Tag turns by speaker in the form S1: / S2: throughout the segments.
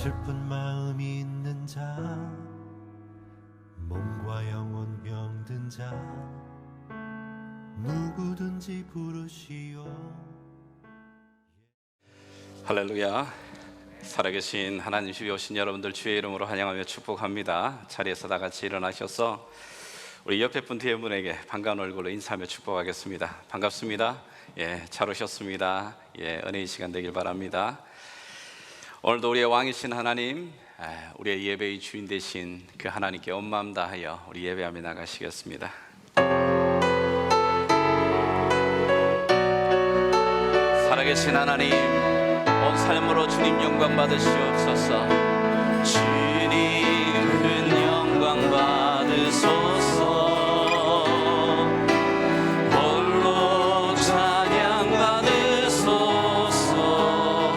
S1: 슬픈 마음이 있는 자, 몸과 영혼 병든 자, 누구든지 부르시오.
S2: 할렐루야. 살아계신 하나님 집에 오신 여러분들 주의 이름으로 환영하며 축복합니다. 자리에서 다 같이 일어나셔서 우리 옆에 분 뒤에 분에게 반가운 얼굴로 인사하며 축복하겠습니다. 반갑습니다. 잘 오셨습니다. 은혜의 시간 되길 바랍니다. 오늘도 우리의 왕이신 하나님, 우리의 예배의 주인 되신 그 하나님께 온 마음 다하여 우리 예배하며 나가시겠습니다. 살아계신 하나님, 온 삶으로 주님 영광 받으시옵소서. 주님 큰 영광 받으소서. 홀로 찬양 받으소서.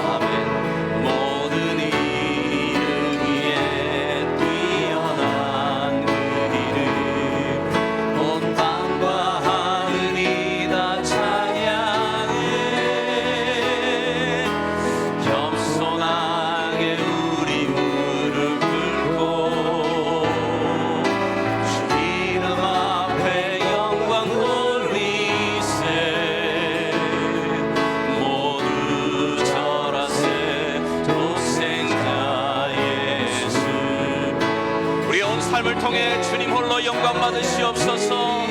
S2: 아멘. 모든 이름 위에 뛰어난 그 이름, 온 땅과 하늘이 다 찬양해. 겸손하게 우리 무릎 꿇고 주 이름 앞에 영광 돌리세. 모두 절하세. 독생자 예수. 우리 온 삶을 통해 주님 홀로 영광 받으시옵소서.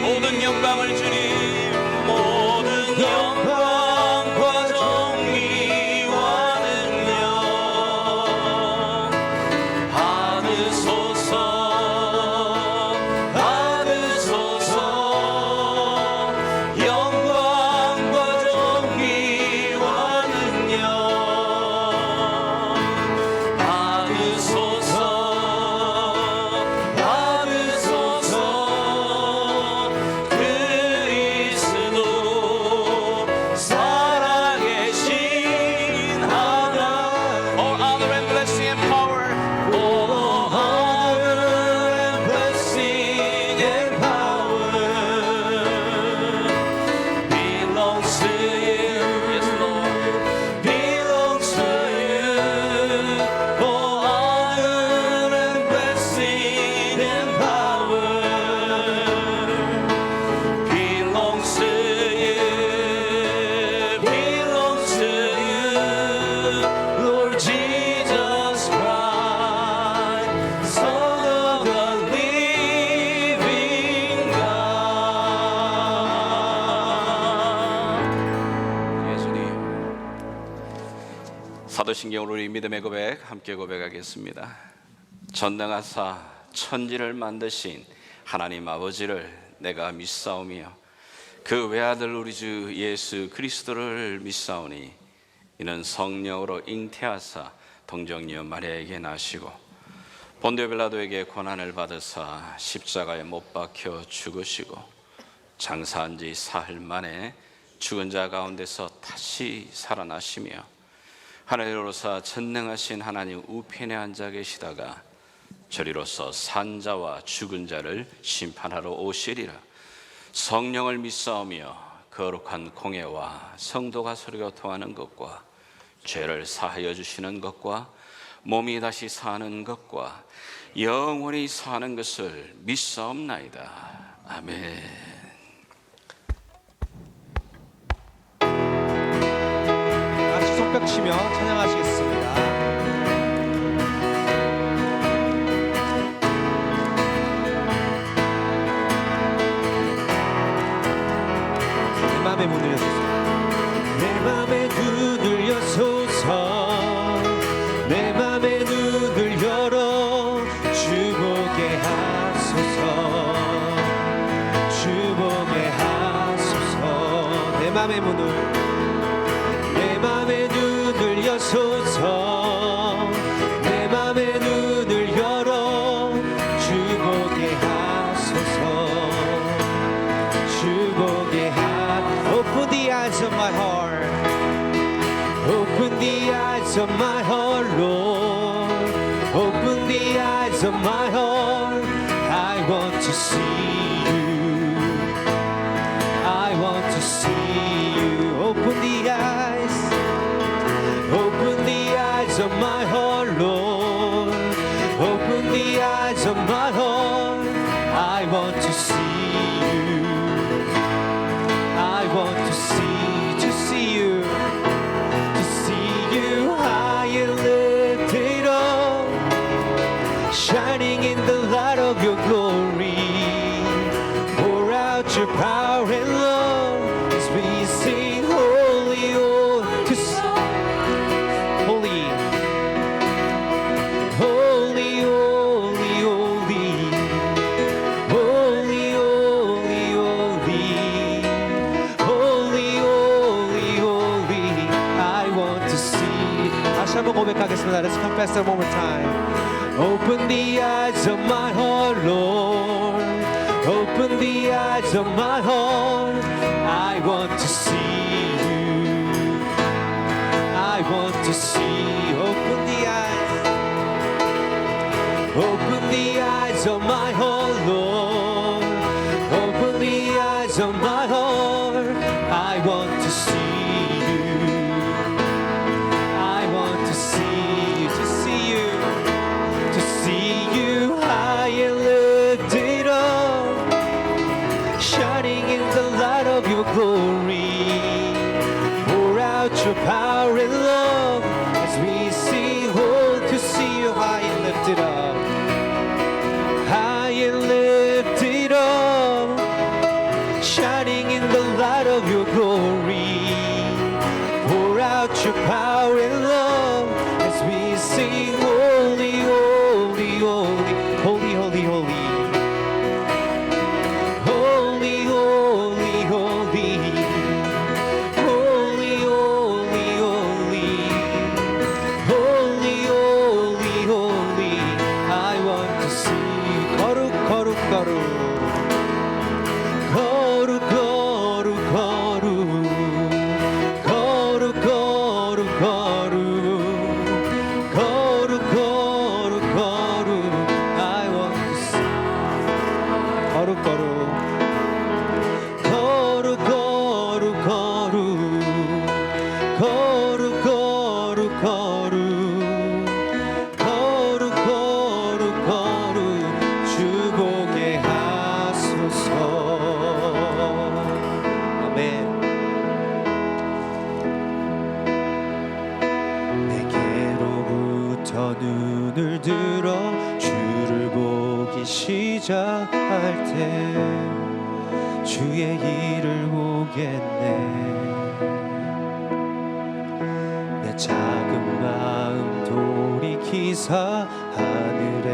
S2: 모든 영광을 주님, 모든 영광과 정의와 능력 받으소서. 받으소서. 영광과 정의와 능력 받으소서. 받으소서. 그리스도 살아계신 하나. All honor and blessing and power. All honor and blessing and power belongs to you. Yes, Lord. Belongs to you. All honor and blessing and power belongs to you. Belongs to you, Lord Jesus Christ, Son of the living God. 예수님. 사도신경으로 우리 믿음의 고백 함께 고백하겠습니다. 전능하사 천지를 만드신 하나님 아버지를 내가 믿사오며 그 외아들 우리 주 예수 그리스도를 믿사오니 이는 성령으로 잉태하사 동정녀 마리아에게 나시고 본디오 빌라도에게 고난을 받으사 십자가에 못 박혀 죽으시고 장사한 지 사흘 만에 죽은 자 가운데서 다시 살아나시며 하늘로서 전능하신 하나님 우편에 앉아 계시다가 저리로서 산자와 죽은 자를 심판하러 오시리라. 성령을 믿사오며 거룩한 공예와 성도가 서로 교통하는 것과 죄를 사하여 주시는 것과 몸이 다시 사는 것과 영원히 사는 것을 믿사옵나이다. 아멘.
S3: 같이 손뼉 치며 찬양하시겠습니다. 내 맘에 문을 여소서. 내 맘에 눈을 여소서. 내 맘에 눈을 열어 주보게 하소서. 주보게 하소서. 내 맘의 문을, 내 맘의 눈을 여소서. 내 맘의 눈을 열어 주보게 하소서. 주보게 Open the eyes of my heart. Open the eyes of my heart, Lord. Open the eyes of my heart. I want to see you. I want to see you. Open the eyes. Open the eyes of my heart, 다시 한번 고백하겠습니다. Let's confess that one more time. Open the eyes of my heart, Lord. Open the eyes of my heart. I want to see you. I want to see you. Open the eyes. Open the eyes of my heart, Lord. Open the eyes of my heart. I want to see you. I want to see you, to see you, to see you high and lifted up, shining in the light of your glory. Pour out your power and love as we sing, oh, to see you high and lifted up, high and lifted up, shining in the light of your glory. Pour out your power and love as we sing, holy, holy, holy, holy, holy, holy. Holy, holy, holy. Holy, holy, holy. Holy, holy, holy. I want to see. 거룩, 거룩, 거룩. 거룩, 거룩, 거룩. 거룩, 거룩, 거룩. 거룩, 거룩, 거룩. I want to see. 거룩, 거룩. 거룩, 거룩, 거룩. 거룩, 거룩, 거룩. 거룩, 거룩, 거룩. 주보게 하소서. 아멘. 내게로부터 눈을 들어 주를 보기 시작할 때 주의 일을 보겠네. 내 작은 마음 돌이키사 하늘의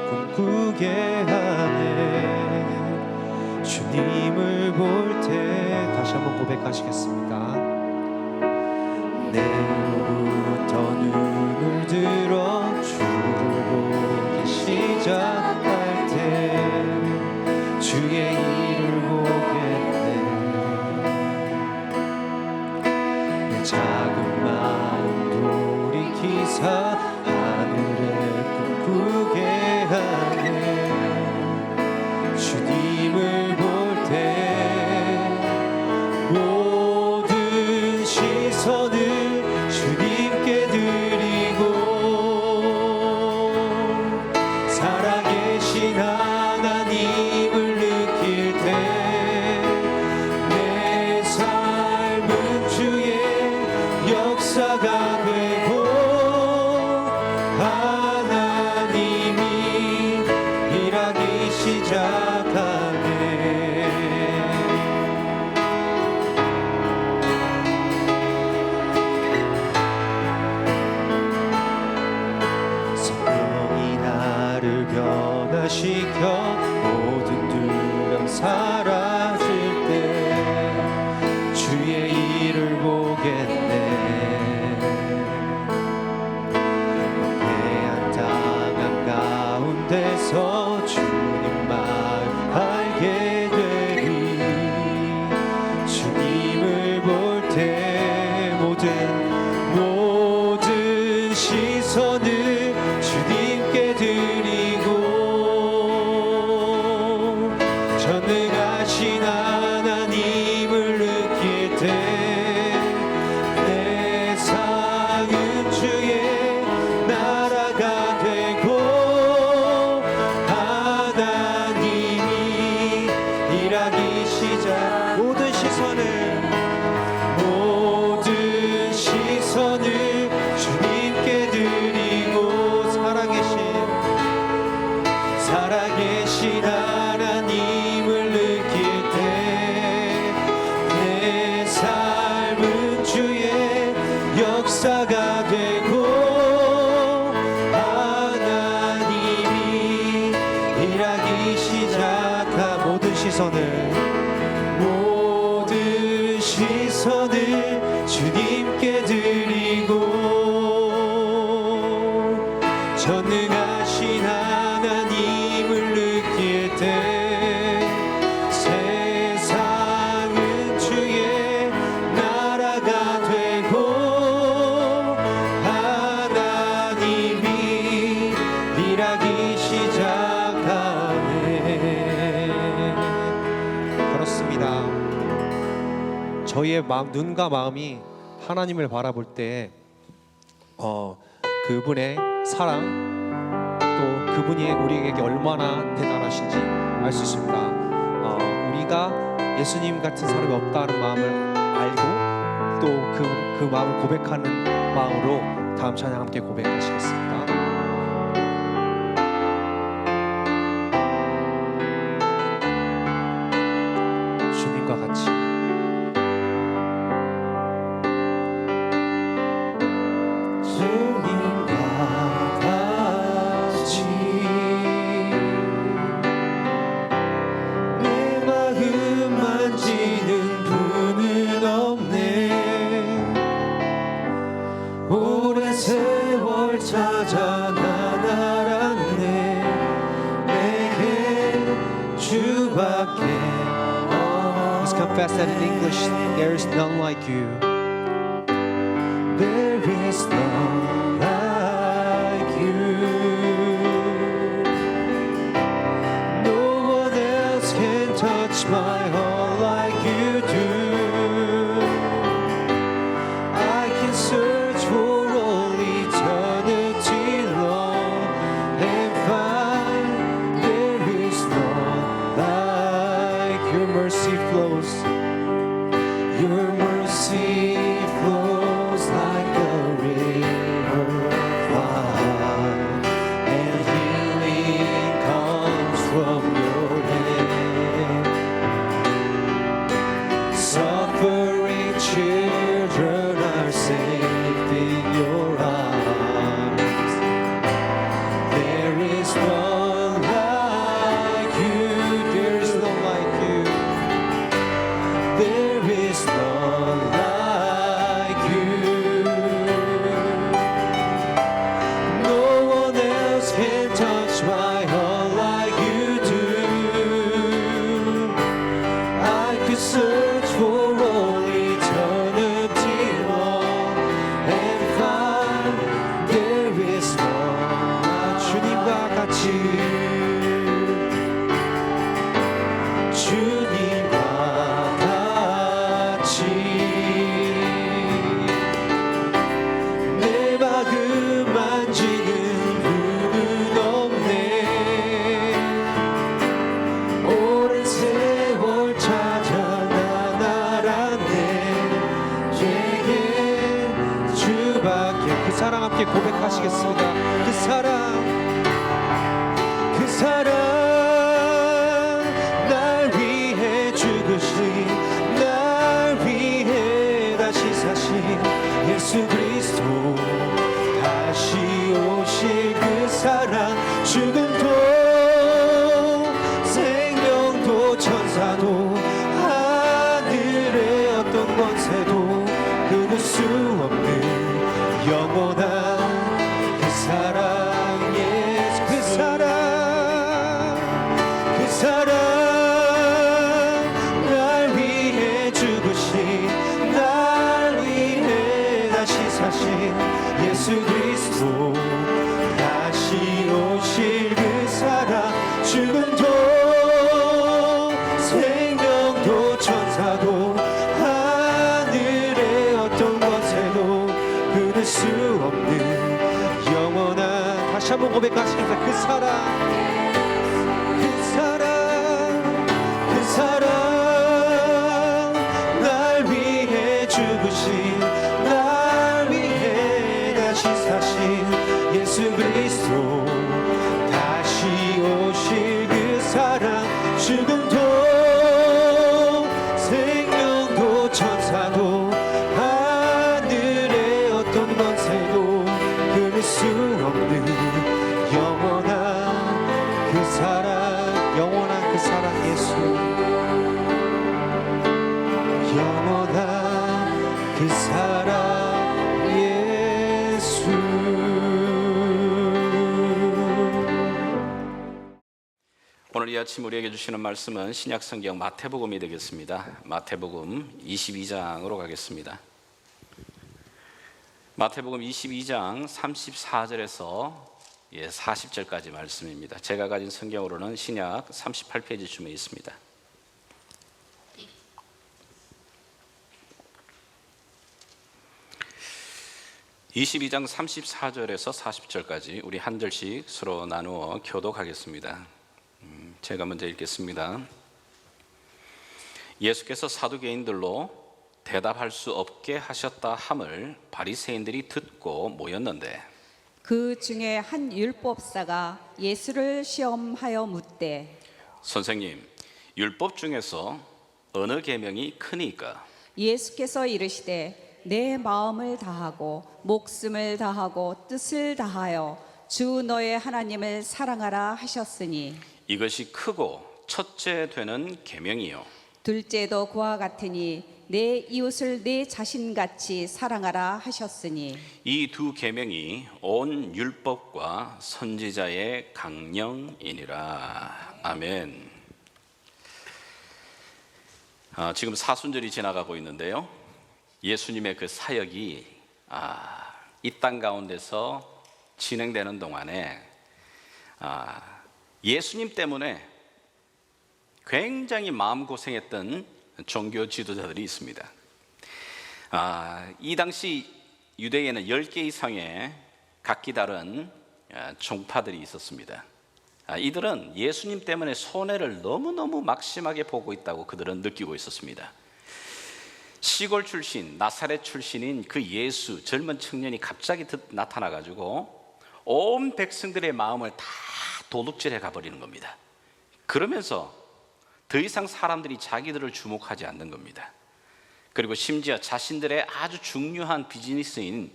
S3: 꿈꾸게 하네. 주님을 볼 때 다시 한번 고백하시겠습니다. 내로부터 눈을 들어 주를 보기 시작할 때 주의 일을 보겠네. 내 작은 마음 돌이키사 하늘에 꿈꾸게 하네. 주님을 볼 때 모든 시선을 주님께 드리고 살아계신 하나님을 느낄 때 내 삶은 주의 역사가 되고 하나님이 일하기 시작하네. 성령이 나를 변화시켜 모든 두려움 사라질 때 주의 일을 보겠네. 배안당한 가운데서 주님 마음 알게 되리. 주님을 볼 때 모든 시선을 주님께 드리고 전능하신 하나님을 느낄 때 내 삶은 주의 나라가 되고 하나님이 일하기 시작. 모든 시선을 주님께 드리고 살아계신 하나님을 느낄 때 내 삶은 주의 역사가 되고 하나님이 일하기 시작한 모든 시선을 주님께 드리고 전능하신 하나님을 느낄 때 세상은 주의 나라가 되고 하나님이 일하기 시작하네. 그렇습니다. 저희의 눈과 마음이 하나님을 바라볼 때 그분의 사랑 또 그분이 우리에게 얼마나 대단하신지 알 수 있습니다. 우리가 예수님 같은 사람이 없다는 마음을 알고 또 그 마음을 고백하는 마음으로 다음 찬양 함께 고백하시겠습니다. 주님과 같이
S1: 세월 찾아 난 알았네 내게 주밖에
S3: Let's confess that in English there is none like you.
S1: There is none like you. No one else can touch my heart like you do. I can search for all eternity long and find there is none like your mercy flows. Your mercy flows like a river wide, and healing comes from your hand. Suffering children are safe in your arms. There is none like you.
S3: There is none like you.
S1: There is none like you. No one else can touch my heart like you do. I could search for all eternity long and find there is none.
S3: 주님과 같이
S1: 주님과 같이 내 마음 만지는 분은 없네. 오랜 세월 찾아 난 알았네. 제게 주밖에.
S3: 그 사랑 함께 고백하시겠습니다. 그 사랑
S1: 날 위해 죽으신 날 위해 다시 사신 예수 그리스도 다시 오실 그 사랑 죽음도 생명도 천사도 하늘의 어떤 권세도 끊을 수 없는 영원한 그 사랑 예수 그 사랑 날 위해 죽으신 날 위해 다시 사신 예수 그리스도 다시 오실 그 사랑 죽음도 생명도 천사도 하늘의 어떤 권세도 끊을 수 없는 영원한
S3: 다시 한번 고백하시겠습니다. 그 사랑
S1: 날 위해 죽으신 날 위해 다시 사신 예수 그리스도 다시 오실 그 사랑 죽음도 생명도 천사도 하늘의 어떤 권세도 끊을 수 없는 영원한 그 사랑
S3: 영원한 그 사랑 예수
S1: 영원한 그 사랑 예수
S2: 오늘 이 아침 우리에게 주시는 말씀은 신약성경 마태복음이 되겠습니다. 마태복음 22장으로 가겠습니다. 마태복음 22장 34절에서 40절까지 말씀입니다. 제가 가진 성경으로는 신약 38페이지쯤에 있습니다. (22장) 34절에서 40절까지 우리 한 절씩 서로 나누어 교독하겠습니다. 제가 먼저 읽겠습니다. 예수께서 사두개인들로 대답할 수 없게 하셨다 함을 바리새인들이 듣고 모였는데
S4: 그 중에 한 율법사가 예수를 시험하여 묻되
S2: 선생님, 율법 중에서 어느 계명이 크니까?
S4: 예수께서 이르시되 내 마음을 다하고 목숨을 다하고 뜻을 다하여 주 너의 하나님을 사랑하라 하셨으니
S2: 이것이 크고 첫째 되는 계명이요
S4: 둘째도 그와 같으니 내 이웃을 내 자신같이 사랑하라 하셨으니
S2: 이 두 계명이 온 율법과 선지자의 강령이니라. 아멘. 지금 사순절이 지나가고 있는데요, 예수님의 그 사역이 이 땅 가운데서 진행되는 동안에 예수님 때문에 굉장히 마음고생했던 종교 지도자들이 있습니다. 이 당시 유대에는 10개 이상의 각기 다른 종파들이 있었습니다. 이들은 예수님 때문에 손해를 너무너무 막심하게 보고 있다고 그들은 느끼고 있었습니다. 시골 출신, 나사렛 출신인 그 예수, 젊은 청년이 갑자기 나타나가지고 온 백성들의 마음을 다 도둑질해 가버리는 겁니다. 그러면서 더 이상 사람들이 자기들을 주목하지 않는 겁니다. 그리고 심지어 자신들의 아주 중요한 비즈니스인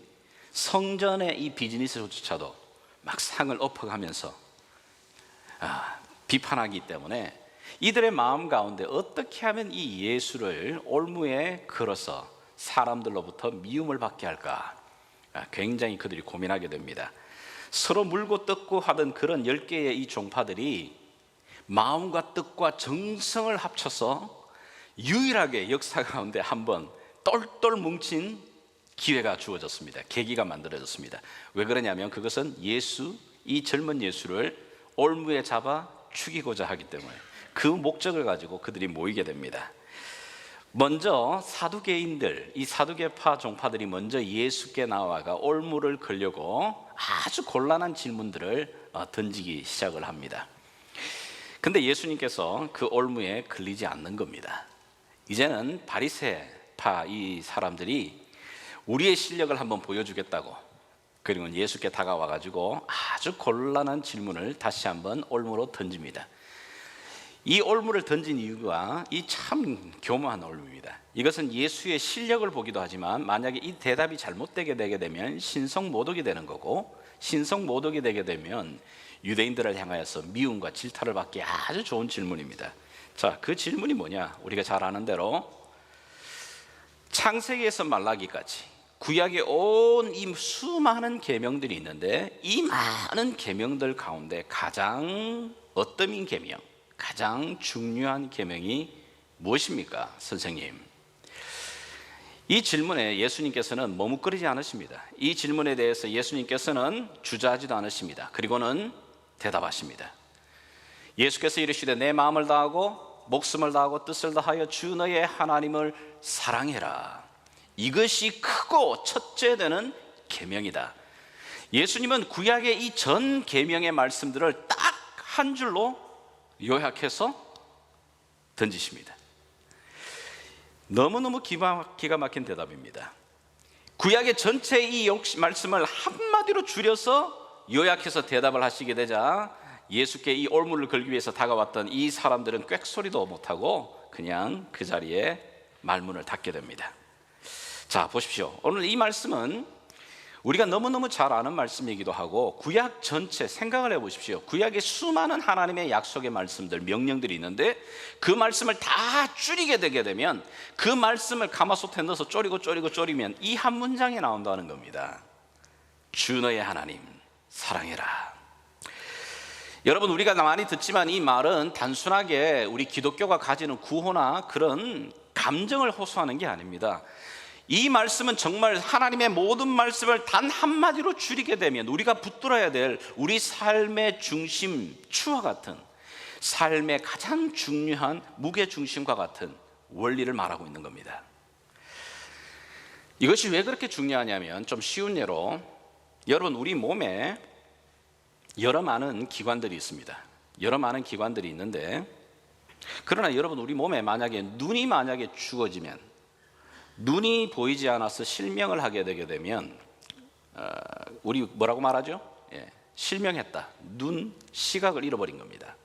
S2: 성전의 이 비즈니스조차도 막 상을 엎어가면서 비판하기 때문에 이들의 마음 가운데 어떻게 하면 이 예수를 올무에 걸어서 사람들로부터 미움을 받게 할까, 굉장히 그들이 고민하게 됩니다. 서로 물고 뜯고 하던 그런 10개의 이 종파들이 마음과 뜻과 정성을 합쳐서 유일하게 역사 가운데 한번 똘똘 뭉친 기회가 주어졌습니다. 계기가 만들어졌습니다. 왜 그러냐면 그것은 이 젊은 예수를 올무에 잡아 죽이고자 하기 때문에 그 목적을 가지고 그들이 모이게 됩니다. 먼저 사두개인들, 이 사두개파 종파들이 먼저 예수께 나와가 올무를 걸려고 아주 곤란한 질문들을 던지기 시작을 합니다. 근데 예수님께서 그 올무에 걸리지 않는 겁니다. 이제는 바리새파 이 사람들이 우리의 실력을 한번 보여주겠다고, 그리고 예수께 다가와 가지고 아주 곤란한 질문을 다시 한번 올무로 던집니다. 이 올무를 던진 이유가 이 참 교묘한 올무입니다. 이것은 예수의 실력을 보기도 하지만 만약에 이 대답이 잘못되게 되게 되면 신성모독이 되는 거고, 신성모독이 되게 되면 유대인들을 향하여서 미움과 질타를 받기 아주 좋은 질문입니다. 자, 그 질문이 뭐냐? 우리가 잘 아는 대로 창세기에서 말라기까지 구약의 온 이 수많은 계명들이 있는데 이 많은 계명들 가운데 가장 어떠민 계명, 가장 중요한 계명이 무엇입니까, 선생님? 이 질문에 예수님께서는 머뭇거리지 않으십니다. 이 질문에 대해서 예수님께서는 주저하지도 않으십니다. 그리고는 대답하십니다. 예수께서 이르시되 내 마음을 다하고 목숨을 다하고 뜻을 다하여 주 너의 하나님을 사랑해라. 이것이 크고 첫째 되는 계명이다. 예수님은 구약의 이 전 계명의 말씀들을 딱 한 줄로 요약해서 던지십니다. 너무너무 기가 막힌 대답입니다. 구약의 전체 이 말씀을 한마디로 줄여서 요약해서 대답을 하시게 되자 예수께 이 올무를 걸기 위해서 다가왔던 이 사람들은 꽥소리도 못하고 그냥 그 자리에 말문을 닫게 됩니다. 자, 보십시오. 오늘 이 말씀은 우리가 너무너무 잘 아는 말씀이기도 하고 구약 전체 생각을 해보십시오. 구약의 수많은 하나님의 약속의 말씀들, 명령들이 있는데 그 말씀을 다 줄이게 되게 되면 그 말씀을 가마솥에 넣어서 졸이면 이 한 문장이 나온다는 겁니다. 주 너의 하나님 사랑해라. 여러분, 우리가 많이 듣지만 이 말은 단순하게 우리 기독교가 가지는 구호나 그런 감정을 호소하는 게 아닙니다. 이 말씀은 정말 하나님의 모든 말씀을 단 한마디로 줄이게 되면 우리가 붙들어야 될 우리 삶의 중심추와 같은, 삶의 가장 중요한 무게중심과 같은 원리를 말하고 있는 겁니다. 이것이 왜 그렇게 중요하냐면, 좀 쉬운 예로, 여러분, 우리 몸에 여러 많은 기관들이 있습니다. 여러 많은 기관들이 있는데, 그러나 여러분, 우리 몸에 눈이 만약에 죽어지면, 눈이 보이지 않아서 실명을 하게 되게 되면 우리 뭐라고 말하죠? 실명했다. 눈, 시각을 잃어버린 겁니다.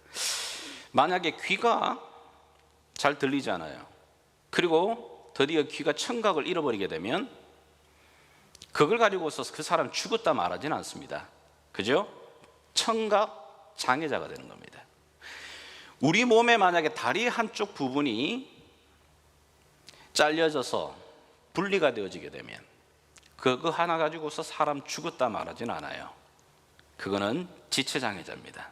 S2: 만약에 귀가 잘 들리지 않아요. 그리고 드디어 귀가 청각을 잃어버리게 되면 그걸 가지고서 그 사람 죽었다 말하지는 않습니다. 그죠? 청각 장애자가 되는 겁니다. 우리 몸에 만약에 다리 한쪽 부분이 잘려져서 분리가 되어지게 되면 그거 하나 가지고서 사람 죽었다 말하지는 않아요. 그거는 지체장애자입니다.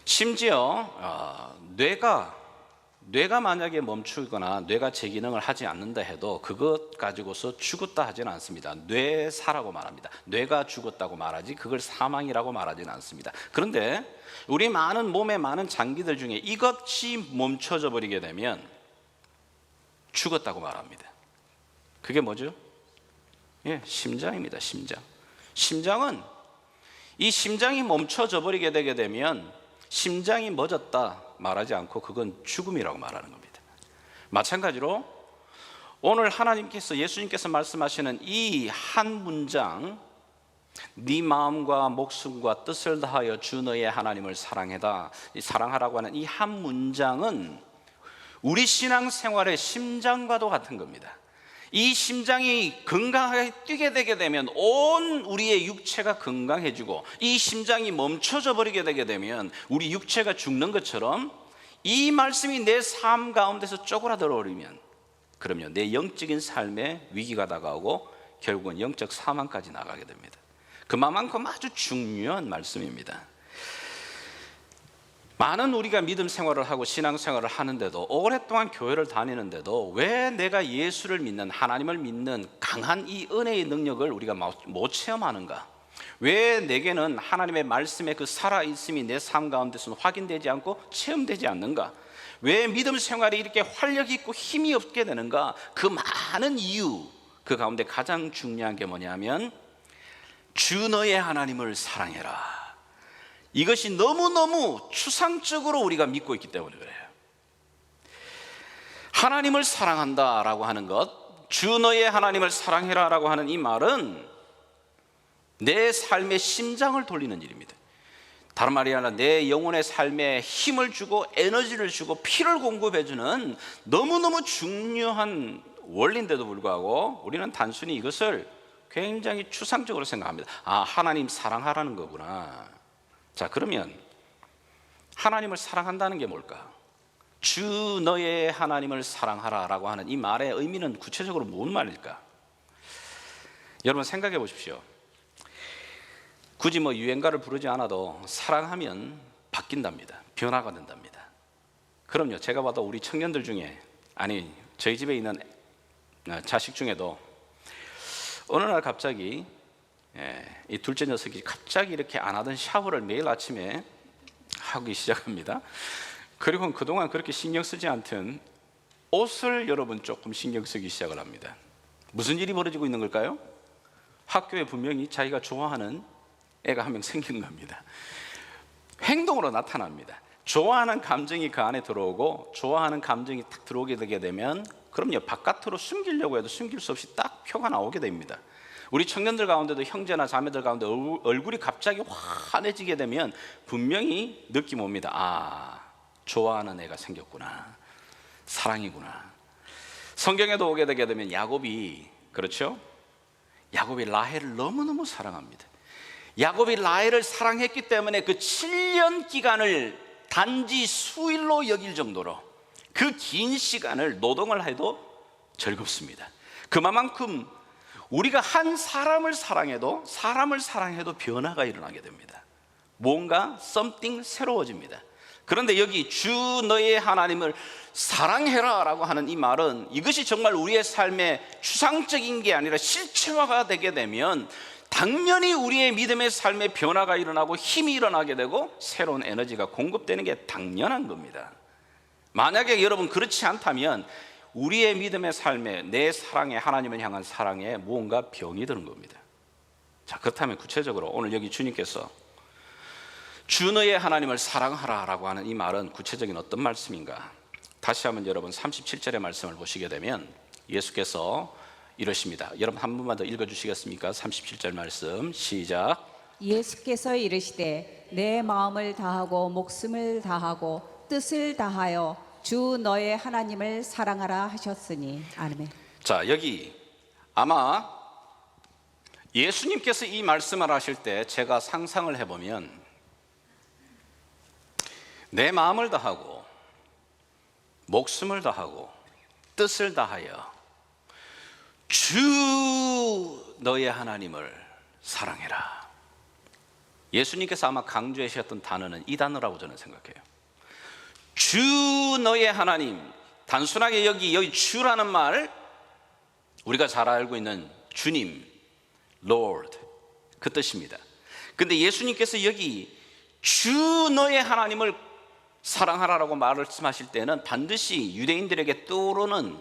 S2: 심지어 뇌가 만약에 멈추거나 뇌가 제 기능을 하지 않는다 해도 그것 가지고서 죽었다 하지는 않습니다. 뇌사라고 말합니다. 뇌가 죽었다고 말하지 그걸 사망이라고 말하지는 않습니다. 그런데 우리 몸의 많은 장기들 중에 이것이 멈춰져 버리게 되면 죽었다고 말합니다. 그게 뭐죠? 심장입니다. 심장은 이 심장이 멈춰져 버리게 되게 되면 심장이 멎었다 말하지 않고 그건 죽음이라고 말하는 겁니다. 마찬가지로 오늘 예수님께서 말씀하시는 이 한 문장, 네 마음과 목숨과 뜻을 다하여 주 너의 하나님을 사랑하라고 하는 이 한 문장은 우리 신앙생활의 심장과도 같은 겁니다. 이 심장이 건강하게 뛰게 되게 되면 온 우리의 육체가 건강해지고, 이 심장이 멈춰져 버리게 되게 되면 우리 육체가 죽는 것처럼 이 말씀이 내 삶 가운데서 쪼그라들어 버리면, 그러면 내 영적인 삶에 위기가 다가오고 결국은 영적 사망까지 나가게 됩니다. 그만큼 아주 중요한 말씀입니다. 많은 우리가 믿음 생활을 하고 신앙 생활을 하는데도, 오랫동안 교회를 다니는데도 왜 내가 예수를 믿는, 하나님을 믿는 강한 이 은혜의 능력을 우리가 못 체험하는가? 왜 내게는 하나님의 말씀의 그 살아있음이 내 삶 가운데서는 확인되지 않고 체험되지 않는가? 왜 믿음 생활이 이렇게 활력이 있고 힘이 없게 되는가? 그 많은 이유, 그 가운데 가장 중요한 게 뭐냐면 주 너의 하나님을 사랑해라. 이것이 너무너무 추상적으로 우리가 믿고 있기 때문에 그래요. 하나님을 사랑한다라고 하는 것, 주 너의 하나님을 사랑해라라고 하는 이 말은 내 삶의 심장을 돌리는 일입니다. 다른 말이 아니라 내 영혼의 삶에 힘을 주고 에너지를 주고 피를 공급해주는 너무너무 중요한 원리인데도 불구하고 우리는 단순히 이것을 굉장히 추상적으로 생각합니다. 하나님 사랑하라는 거구나. 자, 그러면 하나님을 사랑한다는 게 뭘까? 주 너의 하나님을 사랑하라라고 하는 이 말의 의미는 구체적으로 뭔 말일까? 여러분 생각해 보십시오. 굳이 유행가를 부르지 않아도 사랑하면 바뀐답니다. 변화가 된답니다. 그럼요, 제가 봐도 우리 청년들 중에, 저희 집에 있는 자식 중에도 어느 날 갑자기 이 둘째 녀석이 갑자기 이렇게 안 하던 샤워를 매일 아침에 하기 시작합니다. 그리고 그동안 그렇게 신경 쓰지 않던 옷을 여러분 조금 신경 쓰기 시작을 합니다. 무슨 일이 벌어지고 있는 걸까요? 학교에 분명히 자기가 좋아하는 애가 한 명 생기는 겁니다. 행동으로 나타납니다. 좋아하는 감정이 그 안에 들어오고, 좋아하는 감정이 딱 들어오게 되게 되면 그럼요, 바깥으로 숨기려고 해도 숨길 수 없이 딱 표가 나오게 됩니다. 우리 청년들 가운데도 형제나 자매들 가운데 얼굴이 갑자기 환해지게 되면 분명히 느낌 옵니다. 좋아하는 애가 생겼구나, 사랑이구나. 성경에도 오게 되게 되면 야곱이, 그렇죠? 야곱이 라헬을 너무너무 사랑합니다. 야곱이 라헬을 사랑했기 때문에 그 7년 기간을 단지 수일로 여길 정도로 그 긴 시간을 노동을 해도 즐겁습니다. 그만큼 우리가 한 사람을 사랑해도 변화가 일어나게 됩니다. 뭔가 something 새로워집니다. 그런데 여기 주 너의 하나님을 사랑해라 라고 하는 이 말은 이것이 정말 우리의 삶의 추상적인 게 아니라 실체화가 되게 되면 당연히 우리의 믿음의 삶의 변화가 일어나고 힘이 일어나게 되고 새로운 에너지가 공급되는 게 당연한 겁니다. 만약에 여러분 그렇지 않다면 우리의 믿음의 삶에 내 사랑에 하나님을 향한 사랑에 무언가 병이 드는 겁니다. 자, 그렇다면 구체적으로 오늘 여기 주님께서 주 너의 하나님을 사랑하라 라고 하는 이 말은 구체적인 어떤 말씀인가? 다시 한번 여러분 37절의 말씀을 보시게 되면 예수께서 이러십니다. 여러분 한 번만 더 읽어주시겠습니까? 37절 말씀 시작.
S4: 예수께서 이르시되 내 마음을 다하고 목숨을 다하고 뜻을 다하여 주 너의 하나님을 사랑하라 하셨으니. 아멘.
S2: 자, 여기 아마 예수님께서 이 말씀을 하실 때 제가 상상을 해보면 내 마음을 다하고 목숨을 다하고 뜻을 다하여 주 너의 하나님을 사랑해라. 예수님께서 아마 강조하셨던 단어는 이 단어라고 저는 생각해요. 주 너의 하나님. 단순하게 여기 주라는 말, 우리가 잘 알고 있는 주님, Lord 그 뜻입니다. 근데 예수님께서 여기 주 너의 하나님을 사랑하라라고 말씀하실 때는 반드시 유대인들에게 떠오르는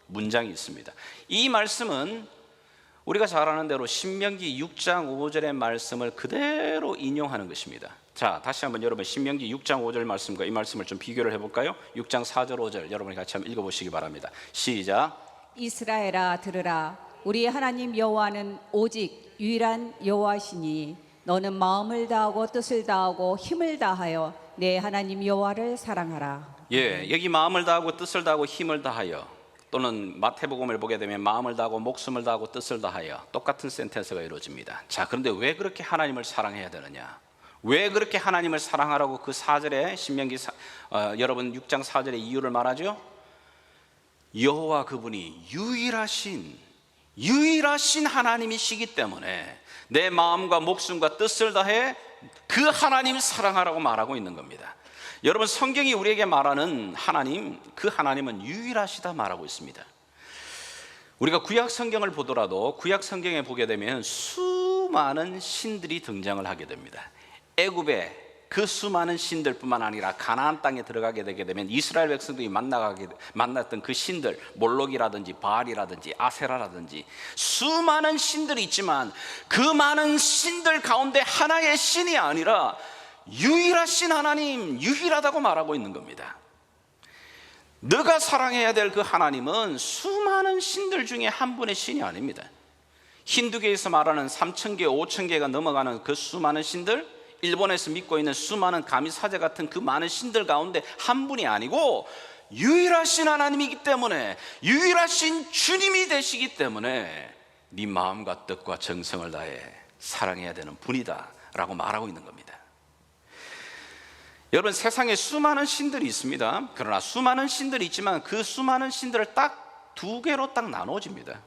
S2: 문장이 있습니다. 이 말씀은 우리가 잘 아는 대로 신명기 6장 5절의 말씀을 그대로 인용하는 것입니다. 자, 다시 한번 여러분 신명기 6장 5절 말씀과 이 말씀을 좀 비교를 해볼까요? 6장 4절 5절 여러분이 같이 한번 읽어보시기 바랍니다. 시작.
S4: 이스라엘아 들으라. 우리 하나님 여호와는 오직 유일한 여호와시니 너는 마음을 다하고 뜻을 다하고 힘을 다하여 내 하나님 여호와를 사랑하라.
S2: 예, 여기 마음을 다하고 뜻을 다하고 힘을 다하여, 또는 마태복음을 보게 되면 마음을 다하고 목숨을 다하고 뜻을 다하여, 똑같은 센텐스가 이루어집니다. 자, 그런데 왜 그렇게 하나님을 사랑해야 되느냐? 왜 그렇게 하나님을 사랑하라고 그 4절에 신명기 여러분 6장 4절의 이유를 말하죠? 여호와 그분이 유일하신 하나님이시기 때문에 내 마음과 목숨과 뜻을 다해 그 하나님 사랑하라고 말하고 있는 겁니다. 여러분 성경이 우리에게 말하는 하나님, 그 하나님은 유일하시다 말하고 있습니다. 우리가 구약 성경을 보더라도 구약 성경에 보게 되면 수많은 신들이 등장을 하게 됩니다. 애굽에 그 수많은 신들뿐만 아니라 가나안 땅에 들어가게 되게 되면 이스라엘 백성들이 만났던 그 신들, 몰록이라든지 바알이라든지 아세라라든지 수많은 신들이 있지만 그 많은 신들 가운데 하나의 신이 아니라 유일하신 하나님, 유일하다고 말하고 있는 겁니다. 너가 사랑해야 될 그 하나님은 수많은 신들 중에 한 분의 신이 아닙니다. 힌두교에서 말하는 3,000개, 5,000개가 넘어가는 그 수많은 신들, 일본에서 믿고 있는 수많은 가미사제 같은 그 많은 신들 가운데 한 분이 아니고 유일하신 하나님이기 때문에, 유일하신 주님이 되시기 때문에 네 마음과 뜻과 정성을 다해 사랑해야 되는 분이다 라고 말하고 있는 겁니다. 여러분 세상에 수많은 신들이 있습니다. 그러나 수많은 신들이 있지만 그 수많은 신들을 딱 두 개로 딱 나눠집니다.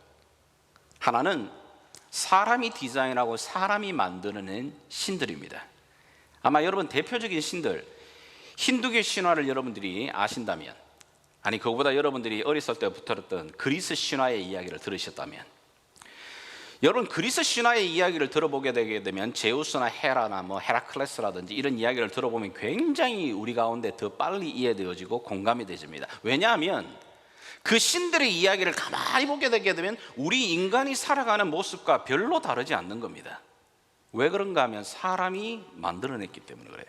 S2: 하나는 사람이 디자인하고 사람이 만들어낸 신들입니다. 아마 여러분 대표적인 신들, 힌두교 신화를 여러분들이 아신다면, 아니 그거보다 여러분들이 어렸을 때부터 들었던 그리스 신화의 이야기를 들으셨다면, 여러분 그리스 신화의 이야기를 들어보게 되게 되면 제우스나 헤라나 헤라클레스라든지 이런 이야기를 들어보면 굉장히 우리 가운데 더 빨리 이해되어지고 공감이 되집니다. 왜냐하면 그 신들의 이야기를 가만히 보게 되게 되면 우리 인간이 살아가는 모습과 별로 다르지 않는 겁니다. 왜 그런가 하면 사람이 만들어냈기 때문에 그래요.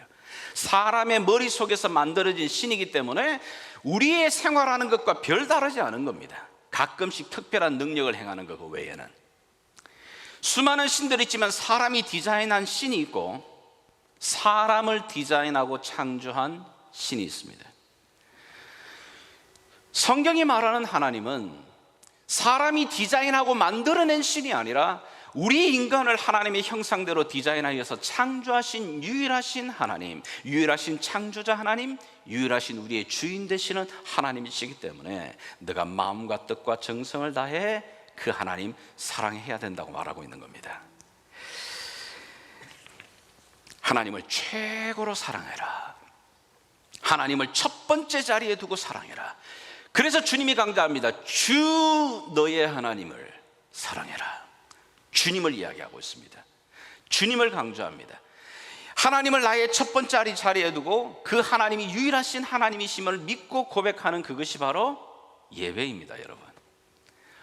S2: 사람의 머릿속에서 만들어진 신이기 때문에 우리의 생활하는 것과 별 다르지 않은 겁니다. 가끔씩 특별한 능력을 행하는 것 외에는. 수많은 신들이 있지만 사람이 디자인한 신이 있고 사람을 디자인하고 창조한 신이 있습니다. 성경이 말하는 하나님은 사람이 디자인하고 만들어낸 신이 아니라 우리 인간을 하나님의 형상대로 디자인하여서 창조하신 유일하신 하나님, 유일하신 창조자 하나님, 유일하신 우리의 주인 되시는 하나님이시기 때문에 너가 마음과 뜻과 정성을 다해 그 하나님 사랑해야 된다고 말하고 있는 겁니다. 하나님을 최고로 사랑해라. 하나님을 첫 번째 자리에 두고 사랑해라. 그래서 주님이 강조합니다. 주 너의 하나님을 사랑해라. 주님을 이야기하고 있습니다. 주님을 강조합니다. 하나님을 나의 첫 번째 자리에 두고 그 하나님이 유일하신 하나님이심을 믿고 고백하는 그것이 바로 예배입니다. 여러분,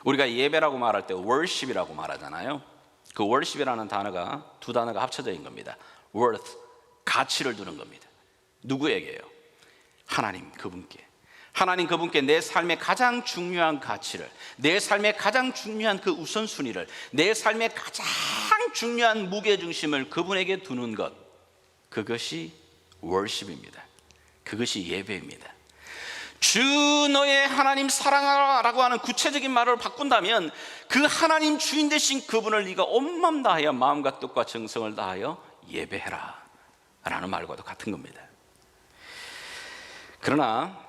S2: 우리가 예배라고 말할 때 worship이라고 말하잖아요. 그 worship이라는 단어가 두 단어가 합쳐져 있는 겁니다. worth, 가치를 두는 겁니다. 누구에게요? 하나님 그분께. 하나님 그분께 내 삶의 가장 중요한 가치를, 내 삶의 가장 중요한 그 우선순위를, 내 삶의 가장 중요한 무게중심을 그분에게 두는 것, 그것이 worship입니다. 그것이 예배입니다. 주 너의 하나님 사랑하라 라고 하는 구체적인 말을 바꾼다면 그 하나님 주인 되신 그분을 네가 온 마음 다하여 마음과 뜻과 정성을 다하여 예배해라 라는 말과도 같은 겁니다. 그러나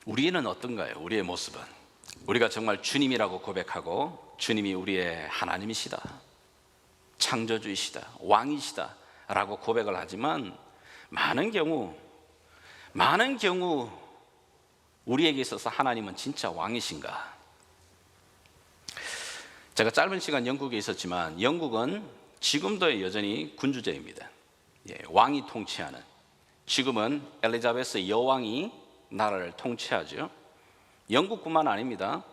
S2: 우리는 어떤가요? 우리의 모습은 우리가 정말 주님이라고 고백하고 주님이 우리의 하나님이시다, 창조주이시다, 왕이시다 라고 고백을 하지만 많은 경우 우리에게 있어서 하나님은 진짜 왕이신가? 제가 짧은 시간 영국에 있었지만 영국은 지금도 여전히 군주제입니다. 왕이 통치하는, 지금은 엘리자베스 여왕이 나라를 통치하죠. 영국뿐만 아닙니다.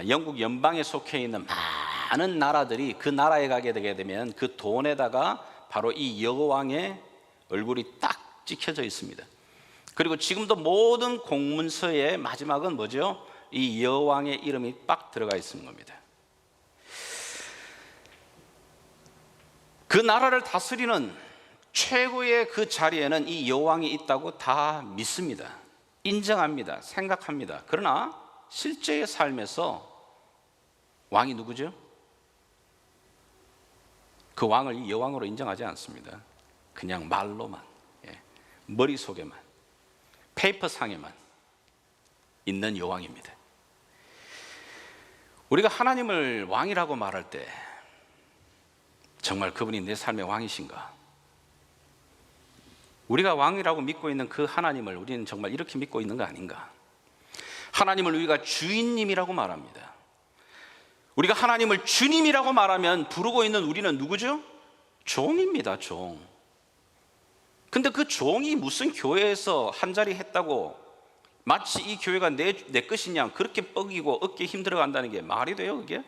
S2: 영국 연방에 속해 있는 많은 나라들이 그 나라에 가게 되게 되면 그 돈에다가 바로 이 여왕의 얼굴이 딱 찍혀져 있습니다. 그리고 지금도 모든 공문서의 마지막은 뭐죠? 이 여왕의 이름이 딱 들어가 있는 겁니다. 그 나라를 다스리는 최고의 그 자리에는 이 여왕이 있다고 다 믿습니다. 인정합니다. 생각합니다. 그러나 실제의 삶에서 왕이 누구죠? 그 왕을 이 여왕으로 인정하지 않습니다. 그냥 말로만, 머릿속에만, 페이퍼상에만 있는 여왕입니다. 우리가 하나님을 왕이라고 말할 때 정말 그분이 내 삶의 왕이신가? 우리가 왕이라고 믿고 있는 그 하나님을 우리는 정말 이렇게 믿고 있는 거 아닌가? 하나님을 우리가 주인님이라고 말합니다. 우리가 하나님을 주님이라고 말하면 부르고 있는 우리는 누구죠? 종입니다. 종. 근데 그 종이 무슨 교회에서 한 자리 했다고 마치 이 교회가 내 것이냐 그렇게 뻐기고 어깨에 힘들어 간다는 게 말이 돼요, 그게?